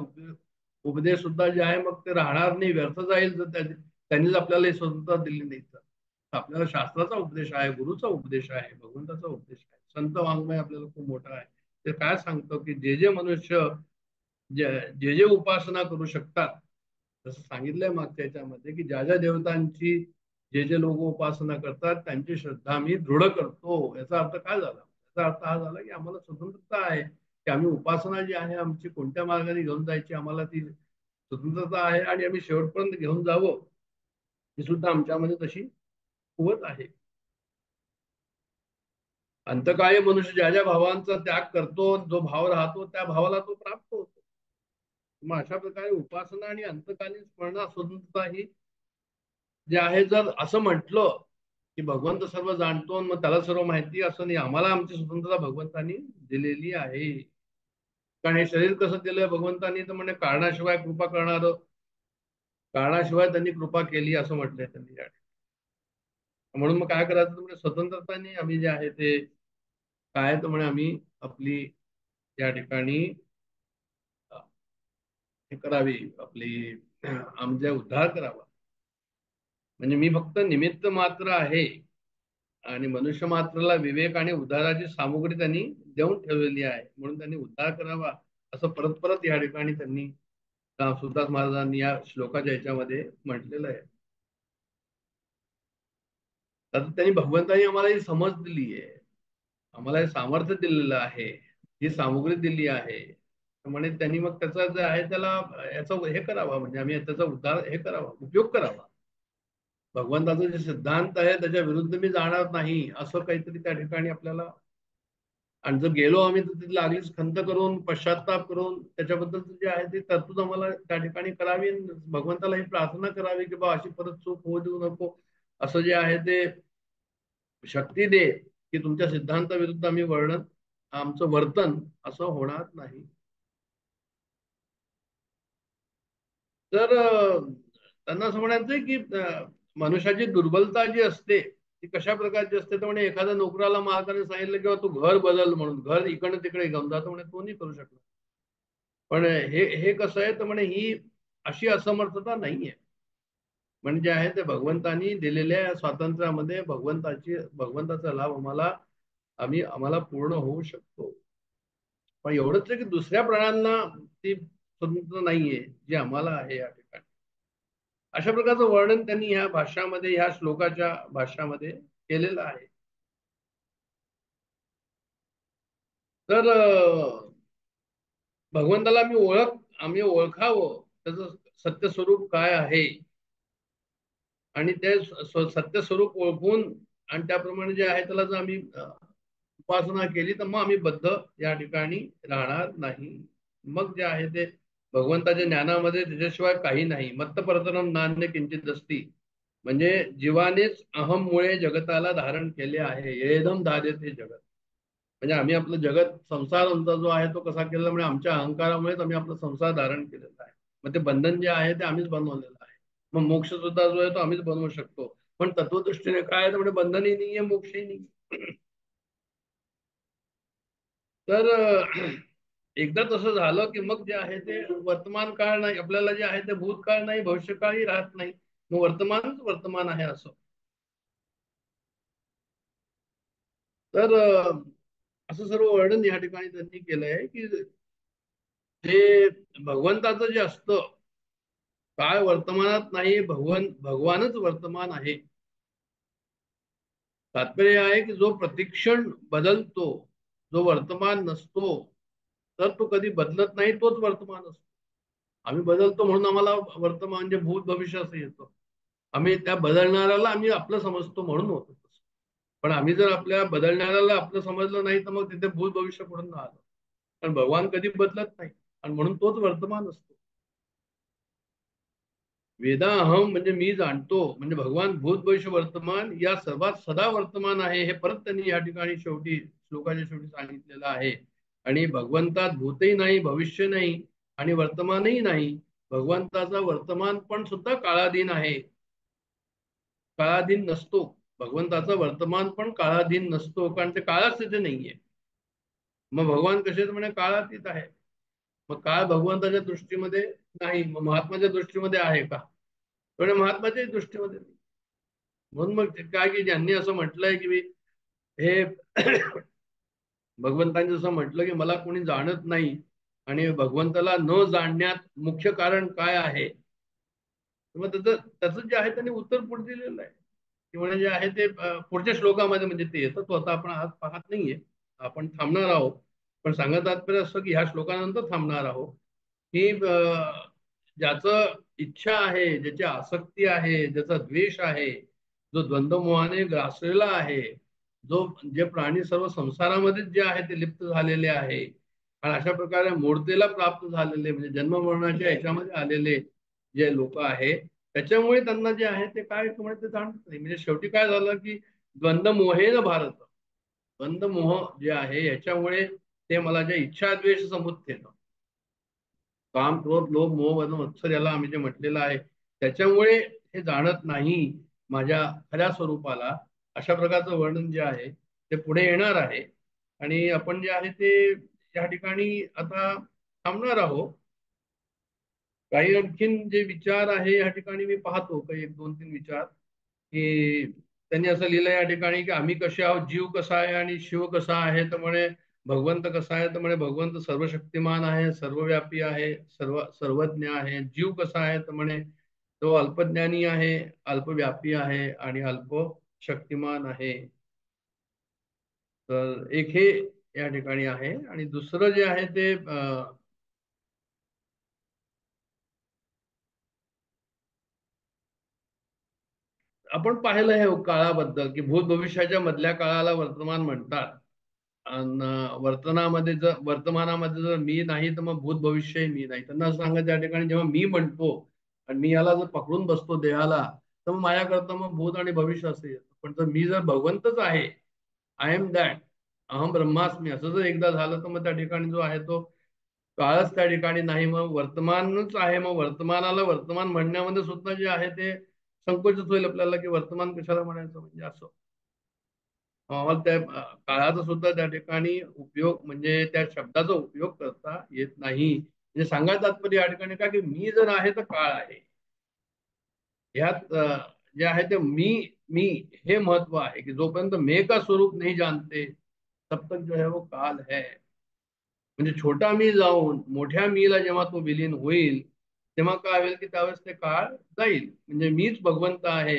[SPEAKER 4] उपदेश सुद्धा जे आहे मग ते राहणार नाही व्यर्थ जाईल जर त्यांनीच आपल्याला स्वतंत्रता दिली नाही तर. आपल्याला शास्त्राचा उपदेश आहे गुरुचा उपदेश आहे भगवंताचा उपदेश आहे. संत वाङ्मय आपल्याला खूप मोठा आहे. ते काय सांगतो की जे जे मनुष्य जे जे उपासना करू शकतात जसं सांगितलंय मागच्या याच्यामध्ये की ज्या ज्या देवतांची जे जे लोक उपासना करतात त्यांची श्रद्धा मी दृढ करतो. याचा अर्थ काय झाला. याचा अर्थ हा झाला की आम्हाला स्वतंत्रता आहे की आम्ही उपासना जी आहे आमची कोणत्या मार्गाने घेऊन जायची आम्हाला ती स्वतंत्रता आहे आणि आम्ही शेवटपर्यंत घेऊन जावं ही सुद्धा आमच्यामध्ये तशी कुवत आहे. अंतकाळी मनुष्य ज्या ज्या भावांचा त्याग करतो जो भाव राहतो त्या भावाला तो प्राप्त होतो. मग अशा प्रकारे उपासना आणि अंतकालीन स्मरणा स्वतंत्रता ही जे आहे जर असं म्हटलं की भगवंत सर्व जाणतो मग त्याला सर्व माहिती असं नाही. आम्हाला आमची स्वतंत्रता भगवंतांनी दिलेली आहे. कारण हे शरीर कसं दिलंय भगवंतांनी तर म्हणजे कारणाशिवाय कृपा करणार कारणाशिवाय त्यांनी कृपा केली असं म्हटलंय त्यांनी. म्हणून मग काय करायचं म्हणजे स्वतंत्रताने आम्ही जे आहे ते काय तर म्हणे आम्ही आपली या ठिकाणी हे करावी आपली आमचा उद्धार करावा. म्हणजे मी फक्त निमित्त मात्र आहे आणि मनुष्य मात्राला विवेक आणि उद्धाराची सामुग्री त्यांनी देऊन ठेवलेली आहे. म्हणून त्यांनी उद्धार करावा असं परत परत या ठिकाणी त्यांनी सुदास महाराजांनी या श्लोकाच्या याच्यामध्ये म्हटलेलं आहे. तर त्यांनी भगवंतांनी आम्हाला ही समज दिली आहे आम्हाला हे सामर्थ्य दिलेलं आहे ही सामुग्री दिली आहे. म्हणे त्यांनी मग त्याचा जे आहे त्याला याचा हे करावा म्हणजे आम्ही त्याचा उद्धार हे करावा उपयोग करावा. भगवंताचा जे सिद्धांत आहे त्याच्या विरुद्ध मी जाणार नाही असं काहीतरी त्या ठिकाणी आपल्याला आणि जर गेलो आम्ही तर तिथली लागलीच खंत करून पश्चाताप करून त्याच्याबद्दल जे आहे ते तरतूद आम्हाला त्या ठिकाणी करावी. भगवंताला ही प्रार्थना करावी की बा अशी परत चूक होऊ देऊ नको, असं जे आहे ते शक्ती दे की तुमच्या सिद्धांताविरुद्ध आम्ही आमचं वर्तन असं होणार नाही. तर त्यांना असं म्हणायचंय की मनुष्याची दुर्बलता जी असते ती कशा प्रकारची असते, तर म्हणे एखाद्या नोकराला मालकाने सांगितलं किंवा तू घर बदल म्हणून, घर इकडे तिकडे घेऊन जातो म्हणे, तो नाही करू शकला. पण हे हे कसं आहे तर म्हणे ही अशी असमर्थता नाहीये. म्हणजे आहे ते भगवंतानी दिलेल्या स्वातंत्र्यामध्ये भगवंताचा लाभ आम्हाला पूर्ण होऊ शकतो. पण एवढंच आहे की दुसऱ्या प्राण्यांना ती स्वतंत्र नाहीये जी आम्हाला आहे या ठिकाणी. अशा प्रकारचं वर्णन त्यांनी ह्या भाषामध्ये, ह्या श्लोकाच्या भाषामध्ये केलेलं आहे. तर भगवंताला आम्ही ओळखावं त्याचं सत्य स्वरूप काय आहे, आणि ते सत्य स्वरूप ओळखून आणि त्याप्रमाणे जे आहे त्याला जर आम्ही उपासना केली तर मग आम्ही बद्ध या ठिकाणी राहणार नाही. मग जे आहे ते भगवंताच्या ज्ञानामध्ये त्याच्याशिवाय काही नाही. मत्त परतरम नान्य किंचित असती, म्हणजे जीवानेच अहममुळे जगताला धारण केले आहे. येदम धार्यते जगत, म्हणजे आम्ही आपलं जगत संसार आमचा जो आहे तो कसा केलेला, म्हणजे आमच्या अहंकारामुळेच आम्ही आपला संसार धारण केलेला आहे. मग ते बंधन जे आहे ते आम्हीच बनवलेलं आहे. मग मोक्ष सुद्धा जो आहे तो आम्हीच बनवू शकतो. पण तत्वदृष्टीने काय आहे, म्हणजे बंधनही नाहीये, मोक्षही नाही. तर एकदा तसं झालं की मग जे आहे ते वर्तमान काळ नाही, आपल्याला जे आहे ते भूतकाळ नाही, भविष्यकाळही राहत नाही. मग वर्तमानच वर्तमान आहे असं. तर असं सर्व वर्णन या ठिकाणी त्यांनी केलंय की हे भगवंताचं जे असतं, काय वर्तमानात नाही, भगवानच वर्तमान आहे. तात्पर्य आहे की जो प्रतिक्षण बदलतो, जो वर्तमान नसतो, तर तो कधी बदलत नाही, तोच वर्तमान असतो. आम्ही बदलतो म्हणून आम्हाला वर्तमान म्हणजे भूत भविष्य असं येतं. आम्ही त्या बदलणाऱ्याला आम्ही आपलं समजतो म्हणून होतो. पण आम्ही जर आपल्या बदलणाऱ्याला आपलं समजलं नाही तर मग तिथे भूत भविष्य पडून राहतं. कारण भगवान कधी बदलत नाही आणि म्हणून तोच वर्तमान असतो. वेदाहम म्हणजे मी जाणतो, म्हणजे भगवान भूत भविष्य वर्तमान या सर्वात सदा वर्तमान आहे, हे परत त्यांनी या ठिकाणी शेवटी श्लोकाच्या शेवटी सांगितलेलं आहे. आणि भगवंतात भूतही नाही, भविष्य नाही आणि वर्तमानही नाही. भगवंताचा वर्तमान पण सुद्धा काळाधीन आहे, काळाधीन नसतो. भगवंताचा वर्तमान पण काळाधीन नसतो, कारण ते काळच तिथे नाहीये. मग भगवान कसे म्हणे काळातीत आहे. मग काळ भगवंताच्या दृष्टीमध्ये नाही, मग महात्माच्या दृष्टीमध्ये आहे का? पण महात्माच्या दृष्टीमध्ये नाही. म्हणून मग काय की ज्यांनी असं म्हटलंय की हे भगवंतांनी जसं म्हटलं की मला कोणी जाणत नाही, आणि भगवंताला न जाणण्यात मुख्य कारण काय आहे, मग त्याचं जे आहे त्यांनी उत्तर पुढे दिलेलं आहे की म्हणजे जे आहे ते पुढच्या श्लोकामध्ये म्हणजे ते येतं. तो आता आपण आज पाहत नाहीये, आपण थांबणार आहोत. पण सांगत तात्पर्य असं की ह्या श्लोकानंतर थांबणार आहोत की ज्याचं इच्छा आहे, ज्याची आसक्ती आहे, ज्याचा द्वेष आहे, जो द्वंद्वमोहाने ग्रासलेला आहे, जे प्राणी सर्व संसारामध्ये जे आहे ते लिप्त झालेले आहे, आणि अशा प्रकारे मूर्तीला प्राप्त झालेले म्हणजे जन्म मरणाच्या याच्यामध्ये आलेले जे लोक आहे, त्याच्यामुळे त्यांना जे आहे ते काय ते जाणत नाही. म्हणजे शेवटी काय झालं की द्वंद्वमोहेन भारत, द्वंद्वमोह जे आहे याच्यामुळे ते मला जे इच्छा द्वेष समुत्थेन, काम क्रोध लोभ मोह मद मत्सर याला आम्ही जे म्हटलेलं आहे, त्याच्यामुळे हे जाणत नाही माझ्या खऱ्या स्वरूपाला. अशा प्रकारचं वर्णन जे आहे ते पुढे येणार आहे. आणि आपण जे आहे ते या ठिकाणी आता थांबणार आहोत. काही आणखीन जे विचार आहे या ठिकाणी मी पाहतो, काही एक दोन तीन विचार की त्यांनी असं लिहिलं या ठिकाणी की आम्ही कसे आहोत, जीव कसा आहे आणि शिव कसा आहे, तर म्हणे भगवंत कसा आहे, तर म्हणे भगवंत सर्वशक्तिमान आहे, सर्वव्यापी आहे, सर्वज्ञ आहे. जीव कसा आहे, तर म्हणे तो अल्पज्ञानी आहे, अल्पव्यापी आहे आणि अल्प शक्तिमान आहे. तर एक हे या ठिकाणी आहे. आणि दुसरं जे आहे ते आपण पाहिलं आहे काळाबद्दल की भूत भविष्याच्या मधल्या काळाला वर्तमान म्हणतात, वर्तमानामध्ये जर मी नाही तर मग भूत भविष्यही मी नाही. त्यांना असं सांगा त्या ठिकाणी जेव्हा मी म्हणतो आणि मी याला जर पकडून बसतो देहाला, तर मग माझ्याकरता मग भूत आणि भविष्य असं येतं. पण जर मी जर भगवंतच आहे, आय एम दॅट, अहम ब्रह्मास्मी, असं जर एकदा झालं तर मग त्या ठिकाणी जो आहे तो काळच त्या ठिकाणी नाही. मग वर्तमानच आहे. मग वर्तमानाला वर्तमान म्हणण्यामध्ये सुद्धा जे आहे ते संकोचच होईल आपल्याला, की वर्तमान कशाला म्हणायचं, म्हणजे असं त्या काळाचा सुद्धा त्या ठिकाणी उपयोग, म्हणजे त्या शब्दाचा उपयोग करता येत नाही. म्हणजे सांगायचं तात्पर्य या ठिकाणी का, की मी जर आहे तर काळ आहे. ह्यात जे आहे ते मी मी हे महत्व आहे, की जोपर्यंत मे का स्वरूप नाही जानते तब तक जो है वो काल है. म्हणजे छोटा मी जाऊन मोठ्या मीला जेव्हा तो विलीन होईल, तेव्हा काय होईल, की त्यावेळेस ते काळ जाईल. म्हणजे मीच भगवंत आहे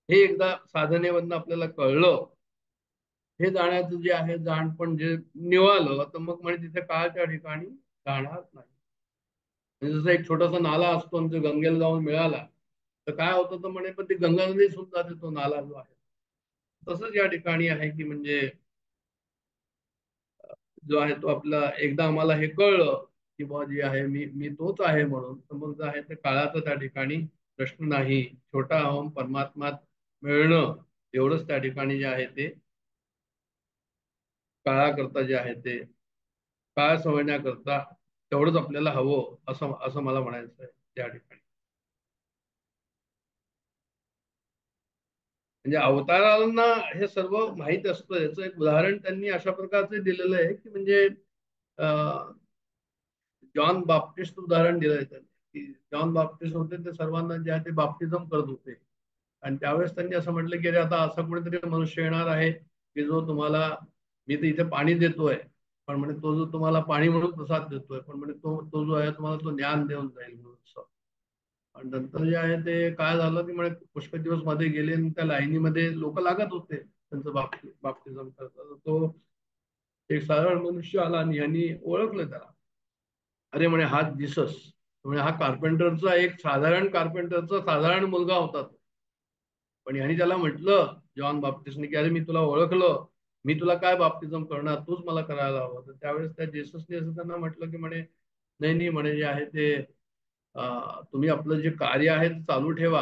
[SPEAKER 4] हे एकदा साधनेमधनं आपल्याला कळलं, हे जाण्याचं जे आहे जाणपण जे निवालं, तर मग म्हणजे तिथे काळच्या ठिकाणी जाणार नाही. म्हणजे जसं एक छोटासा नाला असतो आणि जो गंगेला जाऊन मिळाला तर काय होतं, तर म्हणे पण ती गंगा नदी सुद्धा तो नाला जो आहे. तसंच या ठिकाणी आहे, की म्हणजे जो आहे तो आपला एकदा आम्हाला हे कळलं, की बुवा जे आहे मी मी तोच आहे म्हणून, तर मग जे आहे ते काळाचं त्या ठिकाणी प्रश्न नाही. छोटा अहम परमात्मात मिळणं एवढंच त्या ठिकाणी जे आहे ते काळाकरता जे आहे ते काळ समजण्याकरता तेवढंच आपल्याला हवं, असं असं मला म्हणायचं आहे त्या ठिकाणी. म्हणजे अवतारांना हे सर्व माहीत असतं. याचं एक उदाहरण त्यांनी अशा प्रकारचे दिलेलं आहे, की म्हणजे जॉन बाप्टिस्ट उदाहरण दिलंय त्यांनी, की जॉन बाप्टिस्ट होते ते सर्वांना जे आहे ते बाप्टिझम करत होते. आणि त्यावेळेस त्यांनी असं म्हटलं, की अरे आता असा कुणीतरी मनुष्य येणार आहे, की जो तुम्हाला, मी तर इथे पाणी देतोय, पण म्हणजे तो जो तुम्हाला पाणी म्हणून प्रसाद देतोय, पण म्हणजे तो तो जो आहे तुम्हाला तो ज्ञान देऊन जाईल म्हणून. आणि नंतर जे आहे ते काय झालं, की म्हणजे पुष्कळ दिवस मध्ये गेले आणि त्या लाईनीमध्ये लोक लागत होते त्यांचं बाप्तिझम करतात. तो एक साधारण मनुष्य आला आणि यांनी ओळखलं त्याला. अरे म्हणे हा जीसस, म्हणजे हा कार्पेंटरचा एक साधारण कार्पेंटरचा साधारण मुलगा होता. पण यांनी त्याला म्हटलं जॉन बाप्टिस्टने, की अरे मी तुला ओळखलं, मी तुला काय बाप्तिझम करणार, तूच मला करायला हवं. तर त्यावेळेस त्या जेससने असं त्यांना म्हटलं, की म्हणे नाही नाही, म्हणे जे आहे ते तुम्ही आपलं जे कार्य आहे ते चालू ठेवा.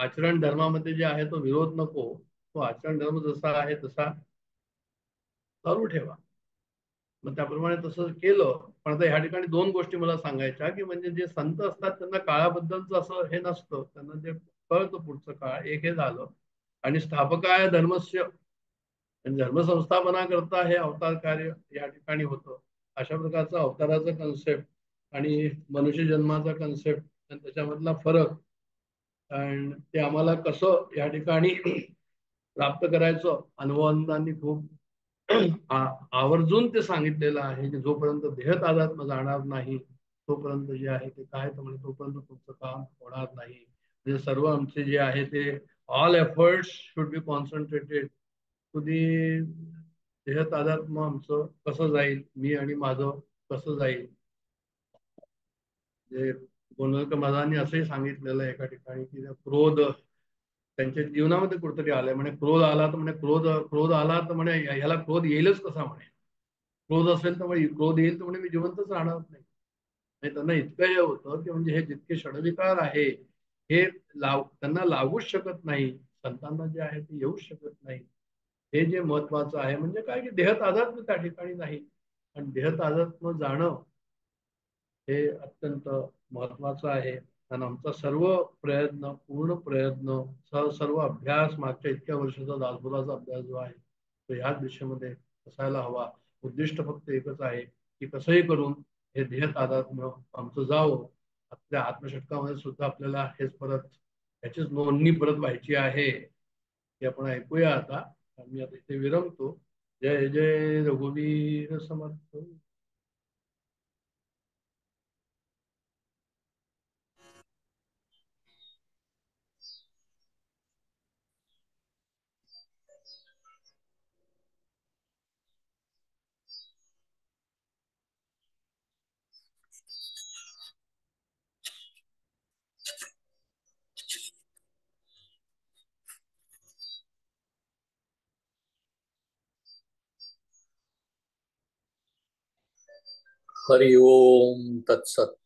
[SPEAKER 4] आचरण धर्मामध्ये जे आहे तो विरोध नको, तो आचरण धर्म जसा आहे तसा चालू ठेवा. मग त्याप्रमाणे तसं केलं. पण आता ह्या ठिकाणी दोन गोष्टी मला सांगायच्या, की म्हणजे जे संत असतात त्यांना काळाबद्दलच असं हे नसतं, त्यांना जे कळतं पुढचं काळ, एक हे झालं. आणि स्थापकाय धर्मस्य, धर्मसंस्थापना करता हे अवतार कार्य या ठिकाणी होतं. अशा प्रकारचा अवताराचा कन्सेप्ट आणि मनुष्य जन्माचा कन्सेप्ट आणि त्याच्यामधला फरक, आणि ते आम्हाला कसं या ठिकाणी प्राप्त करायचं, अनुभवांनी खूप आवर्जून ते सांगितलेलं आहे, की जोपर्यंत देह तादात्म्य जाणार नाही तोपर्यंत जे आहे ते काय, तर म्हणजे तोपर्यंत तुमचं काम होणार नाही. म्हणजे सर्व आमचे जे आहे ते all efforts should be concentrated to the देह तादात्म्य आमचं कसं जाईल, मी आणि माझं कसं जाईल. जे गोंधळकर महाराजांनी असंही सांगितलेलं आहे एका ठिकाणी, की क्रोध त्यांच्या जीवनामध्ये कुठेतरी आलाय. म्हणे क्रोध आला तर म्हणे क्रोध क्रोध आला तर म्हणे ह्याला क्रोध येईलच कसा, म्हणे क्रोध असेल तर म्हणे क्रोध येईल तर म्हणे मी जिवंतच राहणार नाही. त्यांना इतकं हे होतं, की म्हणजे हे जितके षडविकार आहे हे त्यांना लागूच शकत नाही, संतांना जे आहे ते येऊच शकत नाही. हे जे महत्वाचं आहे म्हणजे काय, की देह तादात्म्य त्या ठिकाणी नाही. आणि देह तादात्म्य जाणं हे अत्यंत महत्वाचं आहे. आणि आमचा सर्व प्रयत्न, पूर्ण प्रयत्न, सर्व अभ्यास, मागच्या इतक्या वर्षाचा दासबोधाचा अभ्यास जो आहे तो ह्याच दिशेमध्ये असायला हवा. उद्दिष्ट फक्त एकच आहे, की कसंही करून हे देह तादात्म्य आमचं जावं. आपल्या आत्मषटकामध्ये सुद्धा आपल्याला हेच परत ह्याचीच नोंदणी परत व्हायची आहे. ते आपण ऐकूया आता. मी आता इथे विरमतो. जय जय रघुवीर समर्थ.
[SPEAKER 5] हरि ओम तत्सत।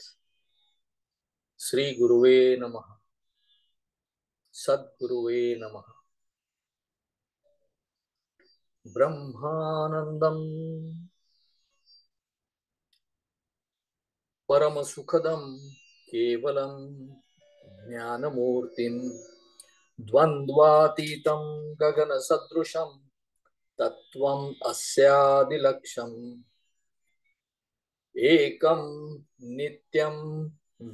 [SPEAKER 5] श्री गुरुवे नमः। सद्गुरुवे नमः। ब्रह्मानंदम परम सुखदम केवलम ज्ञानमूर्तिम द्वंद्वातीतं गगन सदृशम तत्वम अस्यादिलक्ष्यम् एकं नित्यं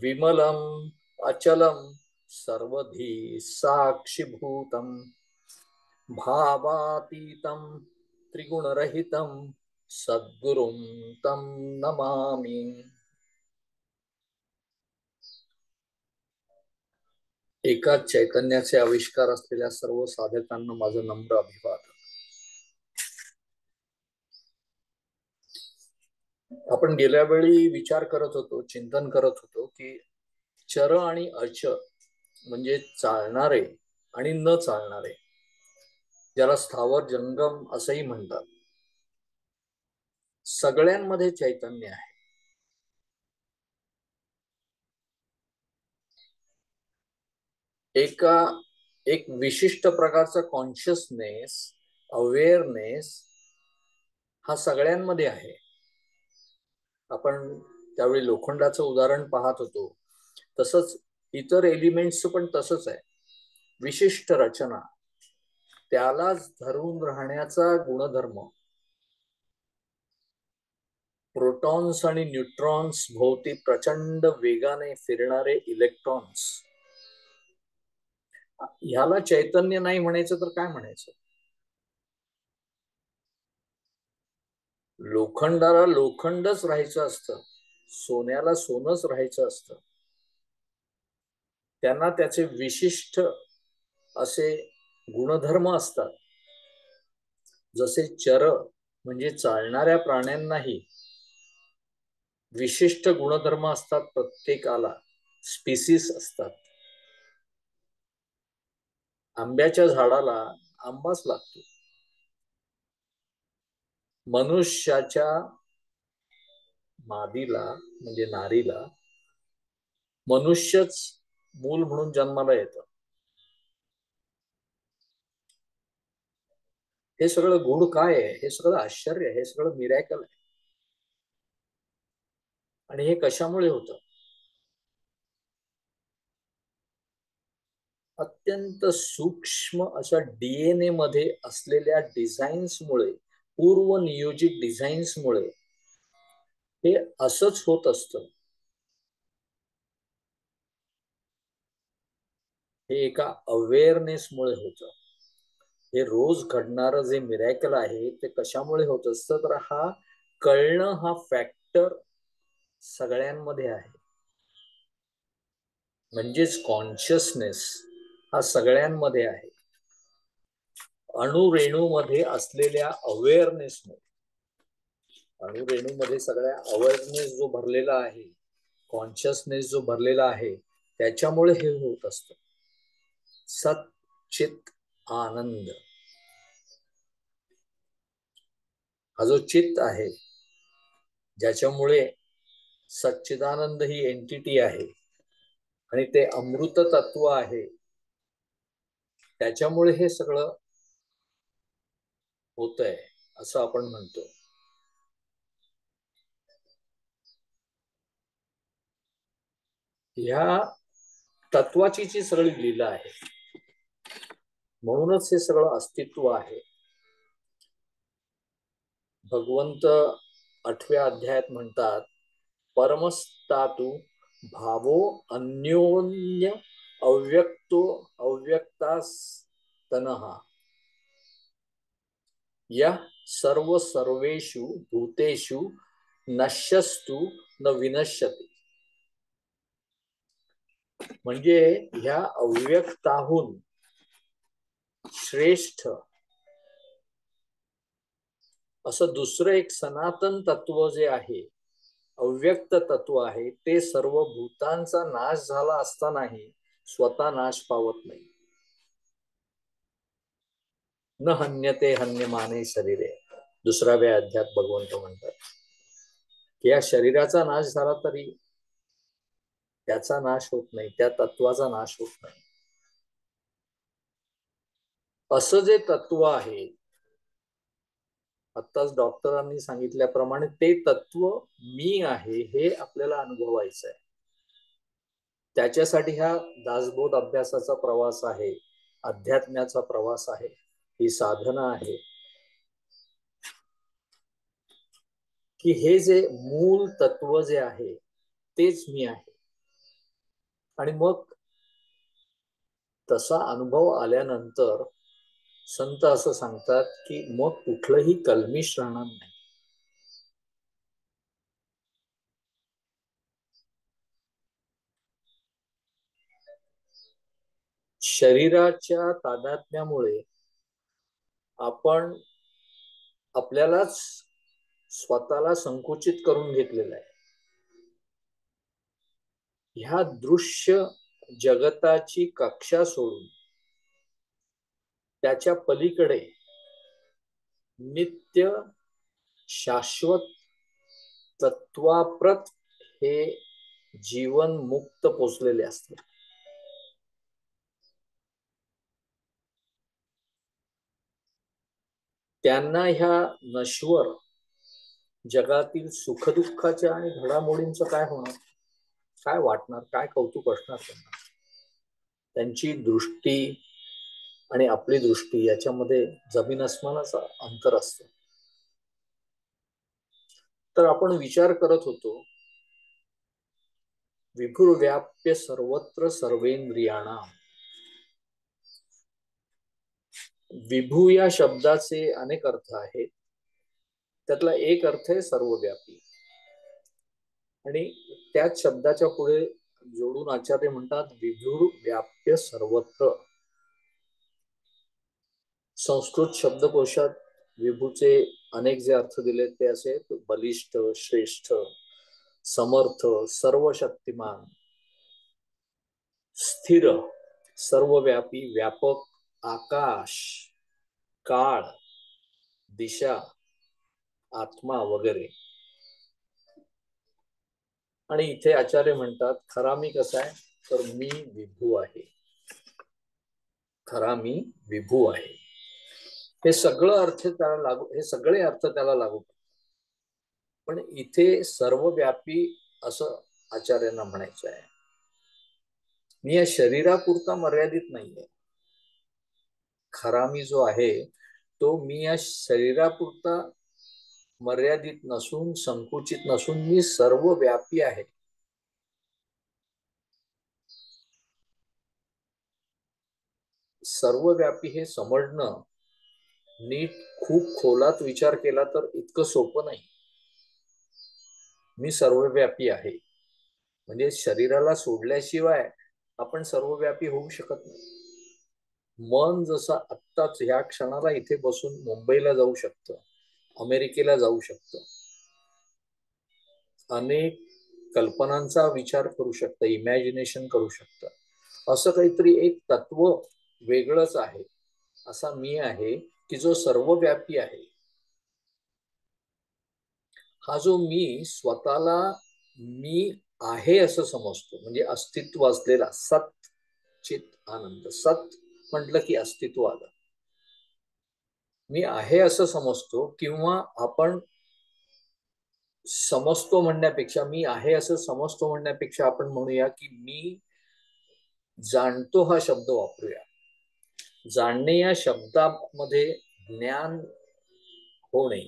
[SPEAKER 5] विमलं अचलं सर्वधी साक्षिभूतं भावातीतं त्रिगुणरहितं सद्गुरुं तं नमामि। एका चैतन्याचे आविष्कार असलेल्या सर्व साधकांना माझं नम्र अभिवादन। आपण गेल्या वेळी विचार करत होतो, चिंतन करत होतो की चर आणि अच म्हणजे चालणारे आणि न चालणारे, ज्याला स्थावर जंगम असंही म्हणतात, सगळ्यांमध्ये चैतन्य आहे। एक विशिष्ट प्रकारचा कॉन्शियसनेस, अवेअरनेस हा सगळ्यांमध्ये आहे। आपण त्यावेळी लोखंडाचं उदाहरण पाहत होतो, तसंच इतर एलिमेंट्सचं पण तसंच आहे। विशिष्ट रचना, त्यालाच धरून राहण्याचा गुणधर्म, प्रोटॉन्स आणि न्यूट्रॉन्स भोवती प्रचंड वेगाने फिरणारे इलेक्ट्रॉन्स, ह्याला चैतन्य नाही म्हणायचं तर काय म्हणायचं? लोखंडाला लोखंडच राहायचं असतं, सोन्याला सोनच राहायचं असतं। त्यांना त्याचे विशिष्ट असे गुणधर्म असतात। जसे चर म्हणजे चालणाऱ्या प्राण्यांनाही विशिष्ट गुणधर्म असतात, प्रत्येकाला स्पीसीस असतात। आंब्याच्या झाडाला आंबाच लागतो, मनुष्याच्या मादीला म्हणजे नारीला मनुष्यच मूल म्हणून जन्माला येतं। हे सगळं गुण काय आहे? हे सगळं आश्चर्य आहे, हे सगळं मिरॅकल आहे। आणि हे कशामुळे होतं? अत्यंत सूक्ष्म अशा डीएनए मध्ये असलेल्या डिझाईन्समुळे, पूर्व नियोजित डिझाईन्समुळे हे असंच होत असतं। हे एका अवेअरनेसमुळे होतं। हे रोज घडणारं जे मिरॅकल आहे ते कशामुळे होत असतं? तर हा कळणं हा फॅक्टर सगळ्यांमध्ये आहे। म्हणजेच कॉन्शियसनेस हा सगळ्यांमध्ये आहे। अणुरेणूमध्ये असलेल्या अवेअरनेसमुळे, अणुरेणूमध्ये सगळ्या अवेअरनेस जो भरलेला आहे, कॉन्शियसनेस जो भरलेला आहे, त्याच्यामुळे हे होत असतं। सत चित आनंद हा जो चित्त आहे, ज्याच्यामुळे सच्चिदानंद ही एंटिटी आहे आणि ते अमृत तत्व आहे, त्याच्यामुळे हे सगळं होतंय असं आपण म्हणतो। ह्या तत्वाची जी सगळी लीला आहे, म्हणूनच हे सगळं अस्तित्व आहे। भगवंत 8व्या अध्यायात म्हणतात, परमस्तातु भावो अन्योन्य अव्यक्तो अव्यक्तास्तनः यः सर्व सर्वेषु भूतेषु नश्यस्तु न विनश्यति। म्हणजे ह्या अव्यक्ताहून श्रेष्ठ असं दुसरं एक सनातन तत्व जे आहे, अव्यक्त तत्व आहे, ते सर्व भूतांचा नाश झाला असतानाही स्वतः नाश पावत नाही। न हन्यते हन्यमाने शरीरे, 2व्या अध्यायात भगवंत म्हणतात। की या शरीराचा नाश झाला तरी त्याचा नाश होत नाही, त्या तत्वाचा नाश होत नाही. असं जे तत्व आहे, आत्ताच डॉक्टरांनी सांगितल्याप्रमाणे ते तत्व मी आहे हे आपल्याला अनुभवायचं आहे. त्याच्यासाठी हा दासबोध अभ्यासाचा प्रवास आहे, अध्यात्माचा प्रवास आहे, ही साधना आहे की हे जे मूळ तत्व जे आहे तेच मी आहे. आणि मग तसा अनुभव आल्यानंतर संत असं सांगतात की मग कुठलंही कल्मिश राहणार नाही. शरीराच्या तादात्म्यामुळे आपण आपल्यालाच स्वतःला संकुचित करून घेतलेलं आहे. ह्या दृश्य जगताची कक्षा सोडून त्याच्या पलीकडे नित्य शाश्वत तत्वाप्रत हे जीवन मुक्त पोचलेले असते. त्यांना ह्या नश्वर जगातील सुखदुःखाच्या आणि घडामोडींचं काय होणार, काय वाटणार, काय कौतुक असणार त्यांना. त्यांची दृष्टी आणि आपली दृष्टी याच्यामध्ये जमीन अस्मानाचा अंतर असतो. तर आपण विचार करत होतो विभुर्व्याप्य सर्वत्र सर्वेंद्रियाणाम. विभू या शब्दाचे अनेक अर्थ आहेत. त्यातला एक अर्थ आहे सर्वव्यापी. आणि त्याच शब्दाच्या पुढे जोडून आचार्य म्हणतात विभुर्व्याप्य सर्वत्र. संस्कृत शब्दकोशात विभूचे अनेक जे अर्थ दिले ते असे बलिष्ठ, श्रेष्ठ, समर्थ, सर्वशक्तिमान, स्थिर, सर्वव्यापी, व्यापक, आकाश, काळ, दिशा, आत्मा वगैरे. आणि इथे आचार्य म्हणतात खरा मी कसा आहे, तर मी विभू आहे. खरा मी विभू आहे. हे सगळं अर्थ त्याला लागू, हे सगळे अर्थ त्याला लागू. पण इथे सर्वव्यापी असं आचार्यांना म्हणायचं आहे. मी या शरीरापुरता मर्यादित नाहीये. खरा मी जो आहे तो मी या शरीरापुरता मर्यादित नसून, संकुचित नसून, मी सर्वव्यापी आहे. सर्वव्यापी हे समजणं नीट खूप खोलात विचार केला तर इतकं सोपं नाही. मी सर्वव्यापी आहे म्हणजे शरीराला सोडल्याशिवाय आपण सर्वव्यापी होऊ शकत नाही. मन जसं आत्ताच ह्या क्षणाला इथे बसून मुंबईला जाऊ शकतं, अमेरिकेला जाऊ शकतं, अनेक कल्पनांचा विचार करू शकतं, इमॅजिनेशन करू शकतं. असं काहीतरी एक तत्व वेगळंच आहे, असा मी आहे की जो सर्वव्यापी आहे. हा जो मी स्वतःला मी आहे असं समजतो, म्हणजे अस्तित्व असलेला सत चित आनंद. सत म्हटलं की अस्तित्व आलं. मी आहे असं समजतो, किंवा आपण समजतो म्हणण्यापेक्षा, मी आहे असं समजतो म्हणण्यापेक्षा आपण म्हणूया की मी जाणतो हा शब्द वापरूया. जाणणे या शब्दामध्ये ज्ञान होणे,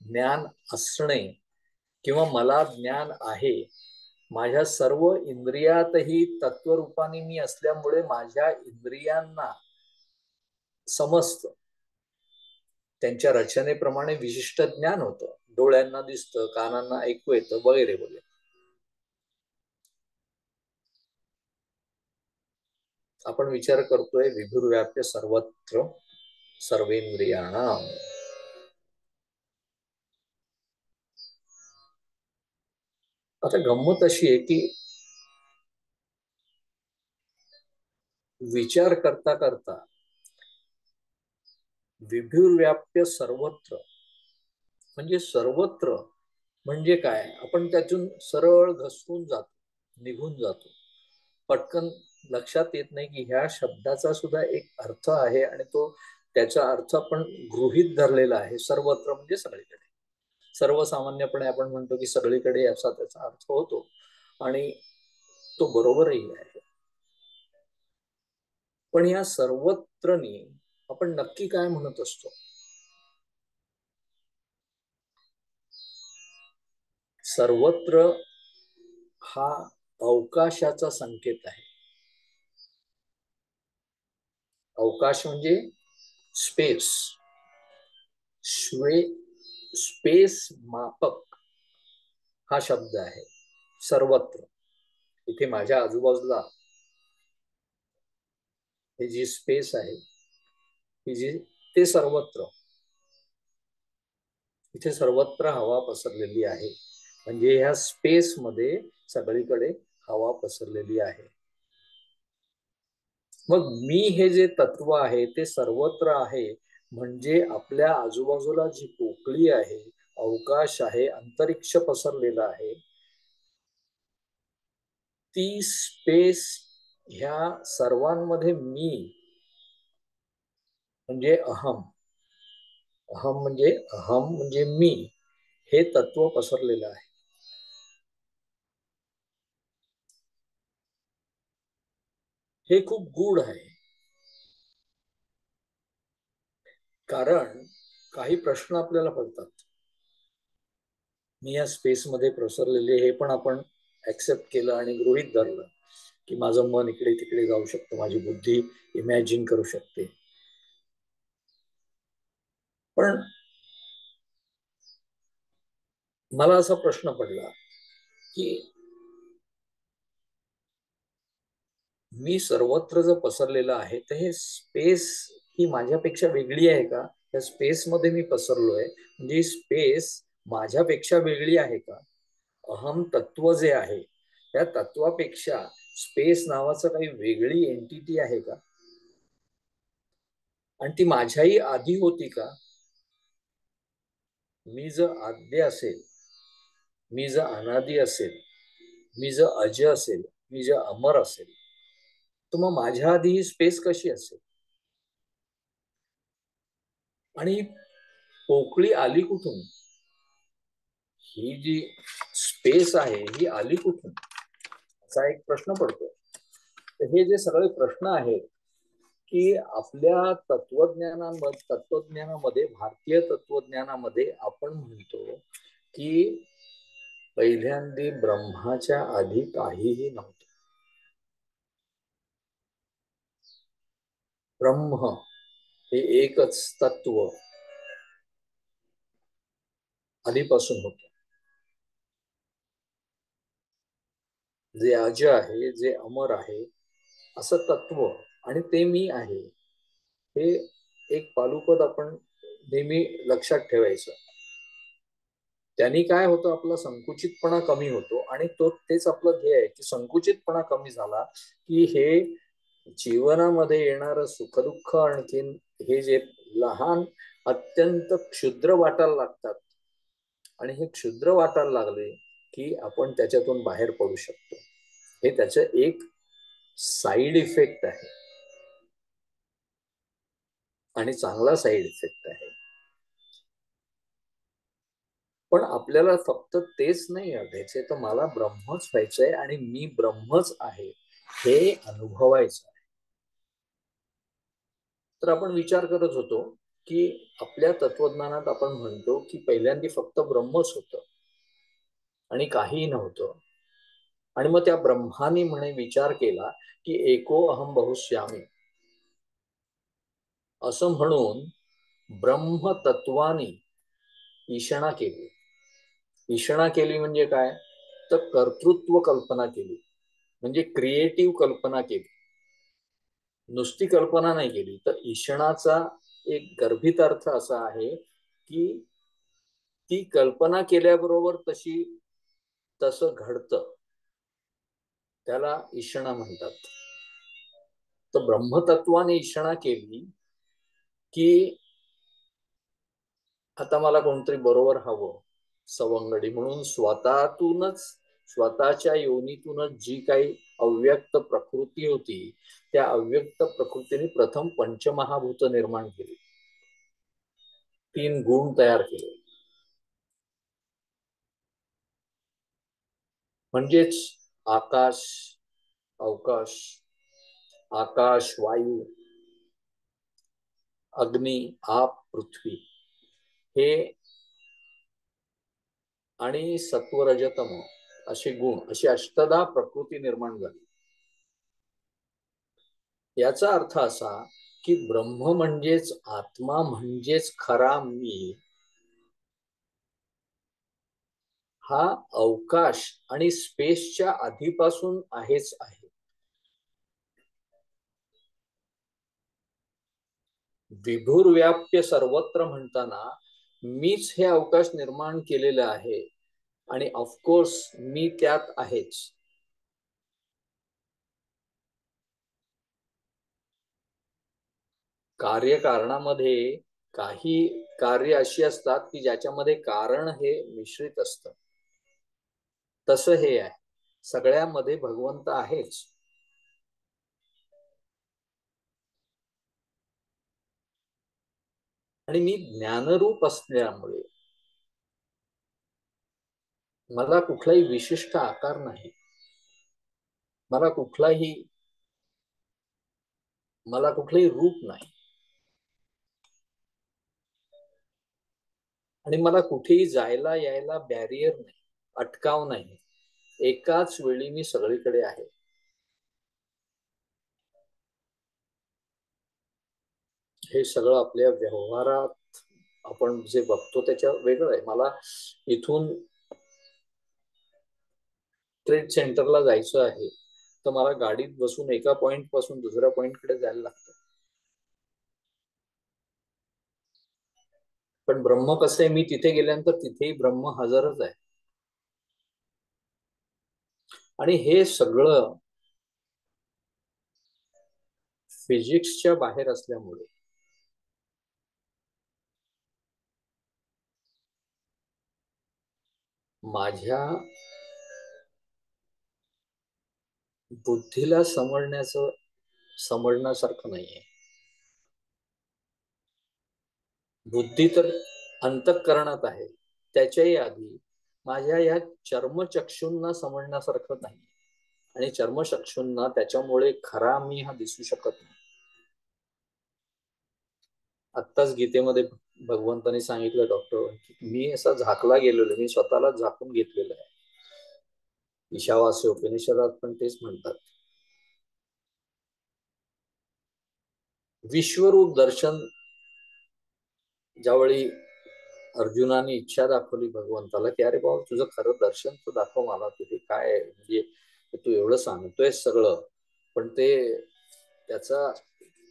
[SPEAKER 5] ज्ञान असणे, किंवा मला ज्ञान आहे. माझ्या सर्व इंद्रियातही तत्वरूपाने मी असल्यामुळे माझ्या इंद्रियांना समजतं, त्यांच्या रचनेप्रमाणे विशिष्ट ज्ञान होतं. डोळ्यांना दिसतं, कानांना ऐकू येतं, वगैरे वगैरे. आपण विचार करतोय विभुर्व्याप्य सर्वत्र सर्वेंद्रियाणाम. आता गंमत अशी आहे की विचार करता करता विभुर्व्याप्य सर्वत्र म्हणजे सर्वत्र म्हणजे काय, आपण त्यातून सरळ घसरून जातो, निघून जातो. पटकन लक्षात येत नाही की ह्या शब्दाचा सुद्धा एक अर्थ आहे आणि तो त्याचा अर्थ आपण गृहीत धरलेला आहे. सर्वत्र म्हणजे सगळीकडे. सर्वसामान्यपणे आपण म्हणतो की सगळीकडे असा त्याचा अर्थ होतो आणि तो बरोबरही आहे. पण या सर्वत्रनी आपण नक्की काय म्हणत असतो? सर्वत्र हा अवकाशाचा संकेत आहे. अवकाश म्हणजे स्पेस. स्पेस मापक हा शब्द आहे सर्वत्र. इथे माझ्या आजूबाजूला हे जी स्पेस आहे ते सर्वत्र, इथे सर्वत्र हवा पसरलेली आहे. म्हणजे ह्या स्पेस मध्ये सगळीकडे हवा पसरलेली आहे. मग मी हे जे तत्व आहे ते सर्वत्र आहे. म्हणजे आपल्या आजूबाजूला जी पोकळी आहे, अवकाश आहे, अंतरिक्ष पसरलेला आहे, ती स्पेस ह्या सर्वांमध्ये मी म्हणजे अहम म्हणजे मी हे तत्व पसरलेलं आहे. हे खूप गूढ आहे. कारण काही प्रश्न आपल्याला पडतात. मी या स्पेस मध्ये पसरलेले हे पण आपण ऍक्सेप्ट केलं आणि गृहीत धरलं की माझं मन इकडे तिकडे जाऊ शकतं, माझी बुद्धी इमॅजिन करू शकते. पण मला असा प्रश्न पडला की मी सर्वत्र जर पसरलेला आहे तर हे स्पेस ही माझ्यापेक्षा वेगळी आहे का? त्या स्पेस मध्ये मी पसरलोय म्हणजे स्पेस माझ्यापेक्षा वेगळी आहे का? अहम तत्व जे आहे त्या तत्वापेक्षा स्पेस नावाचं काही वेगळी एंटिटी आहे का? आणि ती माझ्याही आधी होती का? मी जर आद्य असेल, मी जर अनादी असेल, मी जर अजय असेल, मी जर अमर असेल, तर मग माझ्या आधी ही स्पेस कशी असेल? आणि पोकळी आली कुठून? ही जी स्पेस आहे ही आली कुठून असा एक प्रश्न पडतो. तर हे जे सगळे प्रश्न आहेत की आपल्या तत्वज्ञानामध्ये भारतीय तत्वज्ञानामध्ये आपण म्हणतो की पहिल्यांदा ब्रह्माच्या आधी काहीही नव्हतं. ब्रह्म हे एकच तत्व आधीपासून होत, जे अजय आहे, जे अमर आहे असं तत्व, आणि ते मी आहे. हे एक पालुपद आपण नेहमी लक्षात ठेवायचं. त्यांनी काय होतं, आपला संकुचितपणा कमी होतो आणि तेच आपलं ध्येय आहे की संकुचितपणा कमी झाला की हे जीवनामध्ये येणारं सुखदुःख आणखीन हे जे लहान अत्यंत क्षुद्र वाटायला लागतात आणि हे क्षुद्र वाटायला लागले की आपण त्याच्यातून बाहेर पडू शकतो. हे त्याचं एक साईड इफेक्ट आहे आणि चांगला साईड इफेक्ट आहे. पण आपल्याला फक्त तेच नाही घ्यायचंय, तर मला ब्रह्मच व्हायचंय आणि मी ब्रह्मच आहे हे अनुभवायचं आहे. तर आपण विचार करत होतो की आपल्या तत्वज्ञानात आपण म्हणतो की पहिल्यांदा फक्त ब्रह्मच होतं आणि काहीही नव्हतं. आणि मग त्या ब्रह्माने म्हणे विचार केला की एको अहम बहुश्यामी असं म्हणून ब्रह्मतत्वाने ईशणा केली. ईशणा केली म्हणजे काय, तर कर्तृत्व कल्पना केली, म्हणजे क्रिएटिव्ह कल्पना केली. नुसती कल्पना नाही केली. तर ईशणाचा एक गर्भित अर्थ असा आहे की ती कल्पना केल्याबरोबर तसं घडतं, त्याला ईशणा म्हणतात. तर ब्रह्मतत्वाने ईशणा केली की आता मला कोणतरी बरोबर हवं, सवंगडी, म्हणून स्वतःच्या योनीतूनच जी काही अव्यक्त प्रकृती होती, त्या अव्यक्त प्रकृतीने प्रथम पंचमहाभूत निर्माण केली, 3 गुण तयार केले. म्हणजेच आकाश, अवकाश, आकाश, वायू, अग्नी, आप, पृथ्वी हे आणि सत्व, रजतम असे गुण, अशी अष्टधा प्रकृती निर्माण झाली. याचा अर्थ असा की ब्रह्म म्हणजेच आत्मा, म्हणजेच खरा मी, हा अवकाश आणि स्पेसच्या आधीपासून आहेच आहे. विभुर्व्याप्य सर्वत्र म्हणताना मीच हे अवकाश निर्माण केलेलं आहे आणि ऑफकोर्स मी त्यात आहेच. कार्यकारणामध्ये काही कार्य अशी असतात की ज्याच्यामध्ये कारण हे मिश्रित असतं. तसं हे आहे, सगळ्यामध्ये भगवंत आहेच. आणि मी ज्ञानरूप असल्यामुळे मला कुठलाही विशिष्ट आकार नाही, मला कुठलंही रूप नाही, आणि मला कुठेही जायला यायला बॅरियर नाही, अटकाव नाही. एकाच वेळी मी सगळीकडे आहे. हे सगळं आपल्या व्यवहारात आपण जे बघतो त्याच्या वेगळं आहे. मला इथून ट्रेड सेंटरला जायचं आहे, तर मला गाडीत बसून एका पॉइंट पासून दुसऱ्या पॉइंटकडे जायला लागतं. पण ब्रह्म कसं आहे, मी तिथे गेल्यानंतर तिथेही ब्रह्म हजरच आहे. आणि हे सगळं फिजिक्सच्या बाहेर असल्यामुळे माझ्या बुद्धीला समजण्यासारखं नाहीये. बुद्धी तर अंतःकरणात आहे, त्याच्याही आधी माझ्या या चर्मचक्षूंना समजण्यासारखं नाही, आणि चर्मचक्षूंना त्याच्यामुळे खरा मी हा दिसू शकत नाही. आत्ताच गीतेमध्ये भगवंतांनी सांगितलं, डॉक्टर, मी असा झाकला गेलेलो, मी स्वतःला झाकून घेतलेलं आहे. ईशावास्य उपनिषदात पण तेच म्हणतात. विश्वरूप दर्शन ज्यावेळी अर्जुनाने इच्छा दाखवली भगवंताला की अरे बाबा तुझं खरं दर्शन तू दाखव मला, तुझे काय म्हणजे तू एवढं सांगतोय सगळं, पण ते त्याचा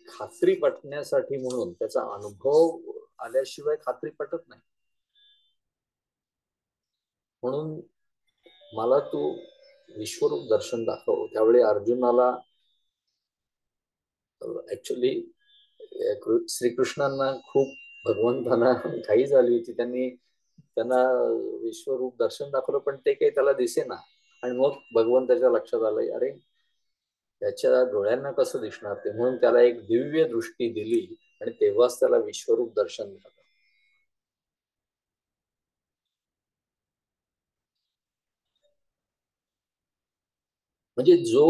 [SPEAKER 5] खात्री पटण्यासाठी म्हणून त्याचा अनुभव आल्याशिवाय खात्री पटत नाही. म्हणून मला तू विश्वरूप दर्शन दाखव. त्यावेळी अर्जुनाला ऍक्च्युली श्रीकृष्णांना खूप भगवंतांना घाई झाली होती. त्यांना विश्वरूप दर्शन दाखवलं, पण ते काही त्याला दिसेना. आणि मग भगवंताच्या लक्षात आलं, अरे त्याच्या डोळ्यांना कसं दिसणार ते, म्हणून त्याला एक दिव्य दृष्टी दिली आणि तेव्हाच त्याला विश्वरूप दर्शन झालं. म्हणजे जो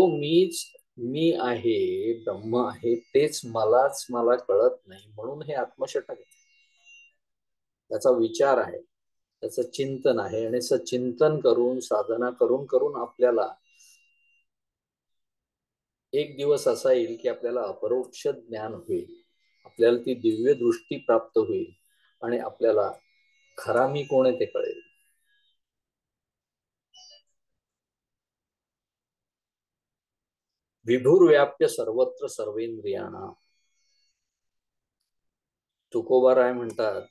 [SPEAKER 5] मी आहे, ब्रह्म आहे, तेच मला कळत नाही, म्हणून हे आत्मशतक आहे. त्याचा विचार आहे, त्याचं चिंतन आहे, आणि असं चिंतन करून साधना करून करून आपल्याला एक दिवस असा येईल की आपल्याला अपरोक्ष ज्ञान होईल, आपल्याला ती दिव्य दृष्टी प्राप्त होईल, आणि आपल्याला खरा मी कोण आहे ते कळेल. विभुर्व्याप्य सर्वत्र सर्वेंद्रियाणा. तुकोबाराय म्हणतात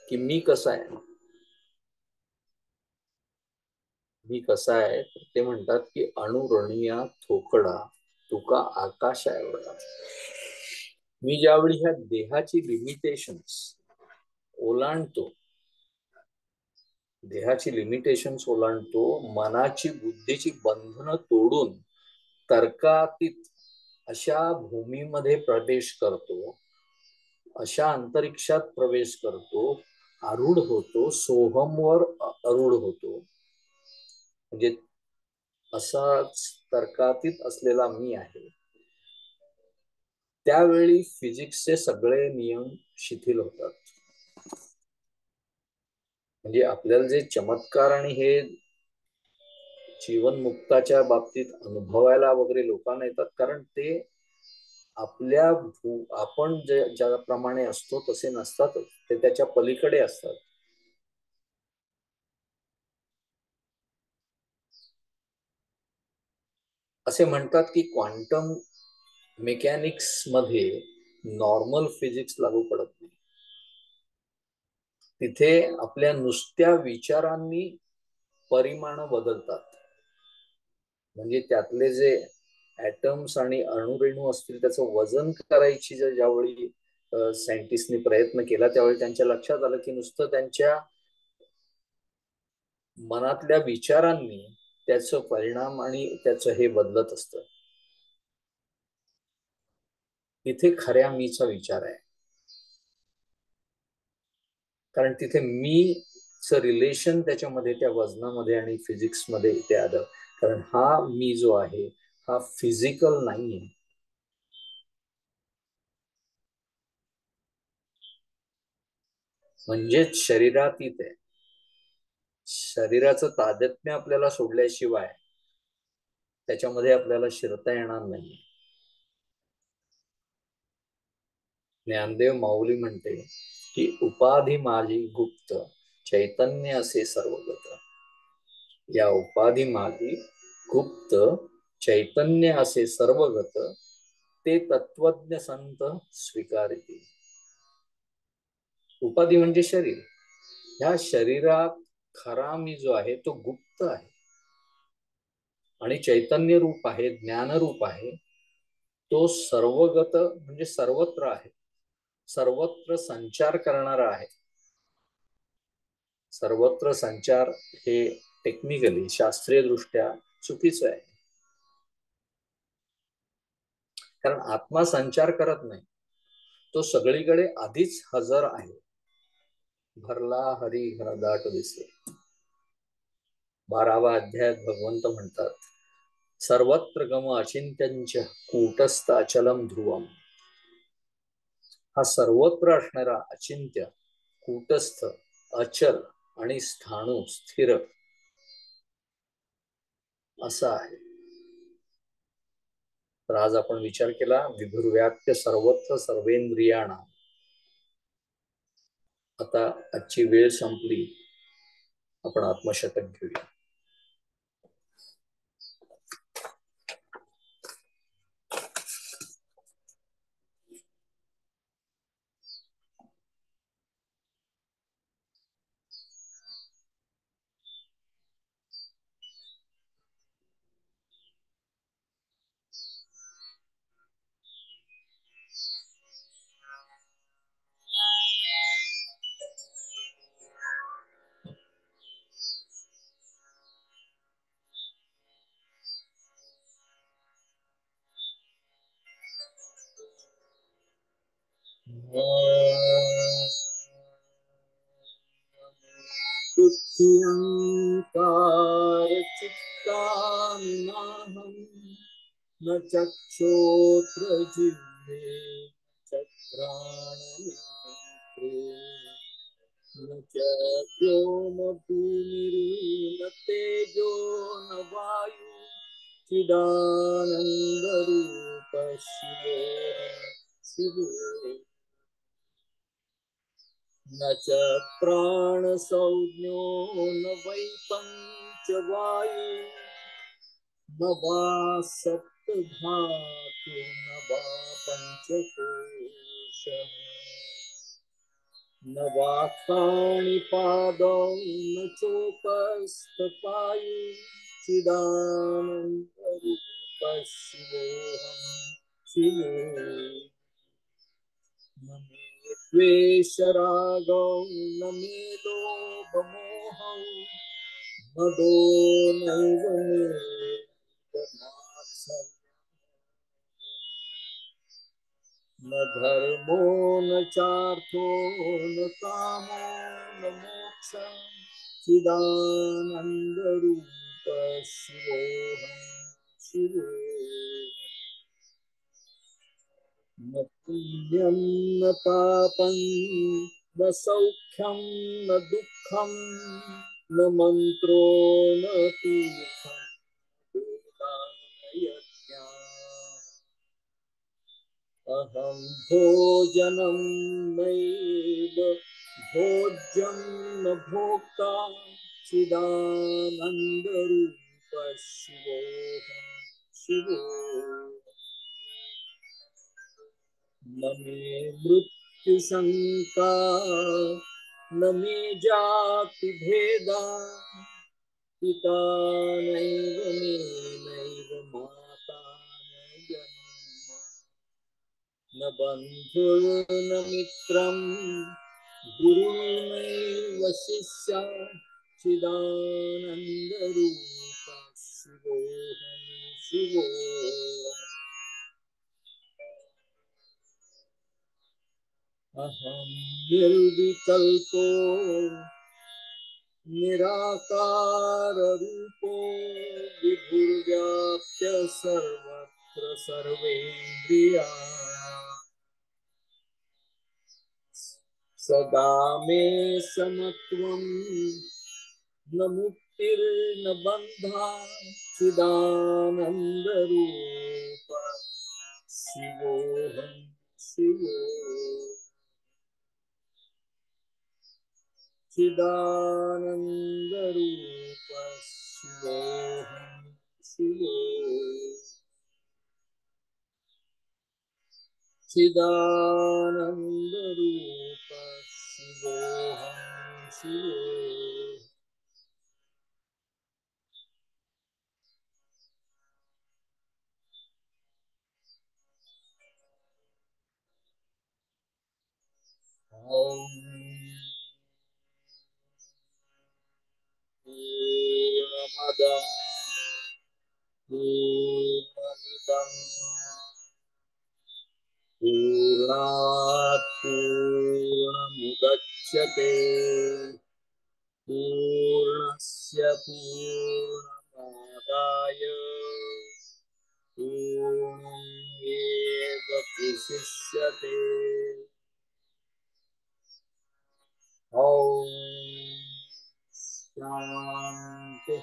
[SPEAKER 5] की मी कसा आहे, मी कसा आहे, ते म्हणतात की अणुरणिया थोकडा तुका आकाश एवढा. मी ज्यावेळी ह्या देहाची लिमिटेशन्स ओलांडतो, देहाची लिमिटेशन्स ओलांडतो, मनाची बुद्धीची बंधनं तोडून तर्कातीत अशा भूमीमध्ये प्रवेश करतो, अशा अंतरिक्षात प्रवेश करतो, आरूढ होतो, सोहमवर आरूढ होतो. म्हणजे असाच तर्कातीत असलेला मी आहे. त्यावेळी फिजिक्सचे सगळे नियम शिथिल होतात. म्हणजे आपल्याला जे चमत्कार आणि हे जीवनमुक्ताच्या बाबतीत अनुभवायला वगैरे लोकांना येतात, कारण ते आपल्या आपण ज्याप्रमाणे असतो तसे नसतातच, ते त्याच्या पलीकडे असतात. असे म्हणतात की क्वांटम मेकॅनिक्स मध्ये नॉर्मल फिजिक्स लागू पडत नाही. तिथे आपल्या नुसत्या विचारांनी परिमाण बदलतात. म्हणजे त्यातले जे ऍटम्स आणि अणुरेणू असतील त्याचं वजन करायची ज्यावेळी सायंटिस्टनी प्रयत्न केला, त्यावेळी त्यांच्या लक्षात आलं की नुसतं त्यांच्या मनातल्या विचारांनी त्याचं परिणाम आणि त्याचं हे बदलत असतं. इथे खऱ्या मीचा विचार आहे, कारण तिथे मीचं रिलेशन त्याच्यामध्ये त्या वजनामध्ये आणि फिजिक्समध्ये इथे आलं. कारण हा मी जो आहे हा फिजिकल नाहीये. म्हणजेच शरीरातीत आहे. शरीराचं तादात्म्य आपल्याला सोडल्याशिवाय त्याच्यामध्ये आपल्याला शिरता येणार नाही. ज्ञानदेव माऊली म्हणते की उपाधी माझी गुप्त, चैतन्य असे सर्वगत. या उपाधी माझी गुप्त, चैतन्य असे सर्वगत, ते तत्वज्ञ संत स्वीकारिती. उपाधी म्हणजे शरीर. ह्या शरीरात खरा मी जो आहे तो गुप्त आहे आणि चैतन्य रूप आहे, ज्ञान रूप आहे. तो सर्वगत म्हणजे सर्वत्र आहे, सर्वत्र संचार करणारा आहे. सर्वत्र संचार हे टेक्निकली शास्त्रीय दृष्ट्या चुकीचं आहे, कारण आत्मा संचार करत नाही, तो सगळीकडे आधीच हजर आहे. भरला हरी घनदाट दिसे. 12वा अध्यायात भगवंत म्हणतात, सर्वत्र गम अचिंत्य कूटस्थ अचलम ध्रुवम. हा सर्वत्र असणारा अचिंत्य, कूटस्थ, अचल आणि स्थाणू स्थिर असा आहे. तर आज आपण विचार केला विभुर्व्याप्य सर्वत्र सर्वेंद्रियाणा. आता आजची वेळ संपली, आपण आत्मशतक घेऊया. न चक्षोत्र जिह्वे चक्राणनेत्रे न व्योम भूमिर्न तेजो न वायु चिदानंद रूप शिवो न च प्राण संज्ञो न वै पंचवायु न वा सप्तधातु न वा पंचकोश न वा पाणिपादौ न चोपस्थपायु चिदानन्दरूप शिवोऽहं शिवोऽहम्। न मे द्वेषरागौ न मे लोभमोहौ मदो नैव मे न धर्मो न चार्थो न कामो न मोक्ष चिदानन्दरूप शिवोऽहं शिवोऽहम्। न पुण्यं न पापं न सौख्यं न दुःखं न मन्त्रो न तीर्थं अहं भोजनं नैव भोज्यं न भोक्ता चिदानन्दरूप शिवोऽहं शिवोऽहम्। न मे मृत्युशङ्का न मे जातिभेदा पिता नैव मे नैव माता न जन्म न बन्धुर्न मित्रं गुरुर्नैव शिष्या चिदानन्दरूप शिवोऽहं शिवोऽहम्। अहं निर्विकल्पो निराकाररूपो विभुर्व्याप्य सर्वत्र सर्वेन्द्रिया सदा मे समत्वं न मुक्तिर्न बन्धा चिदानन्दरूप शिवोऽहं शिवोऽहम्। चिदानन्दरूप शिवोऽहं शिवोऽहम्। चिदानन्दरूप शिवोऽहं शिवोऽहम्। पूर्णमदं पूर्णमिदं पूर्णात् पूर्णमुदच्यते पूर्णस्य पूर्णमादाय पूर्णमेवावशिष्यते। ॐ शान्ति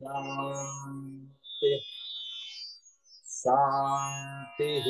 [SPEAKER 5] शान्ति शान्तिः।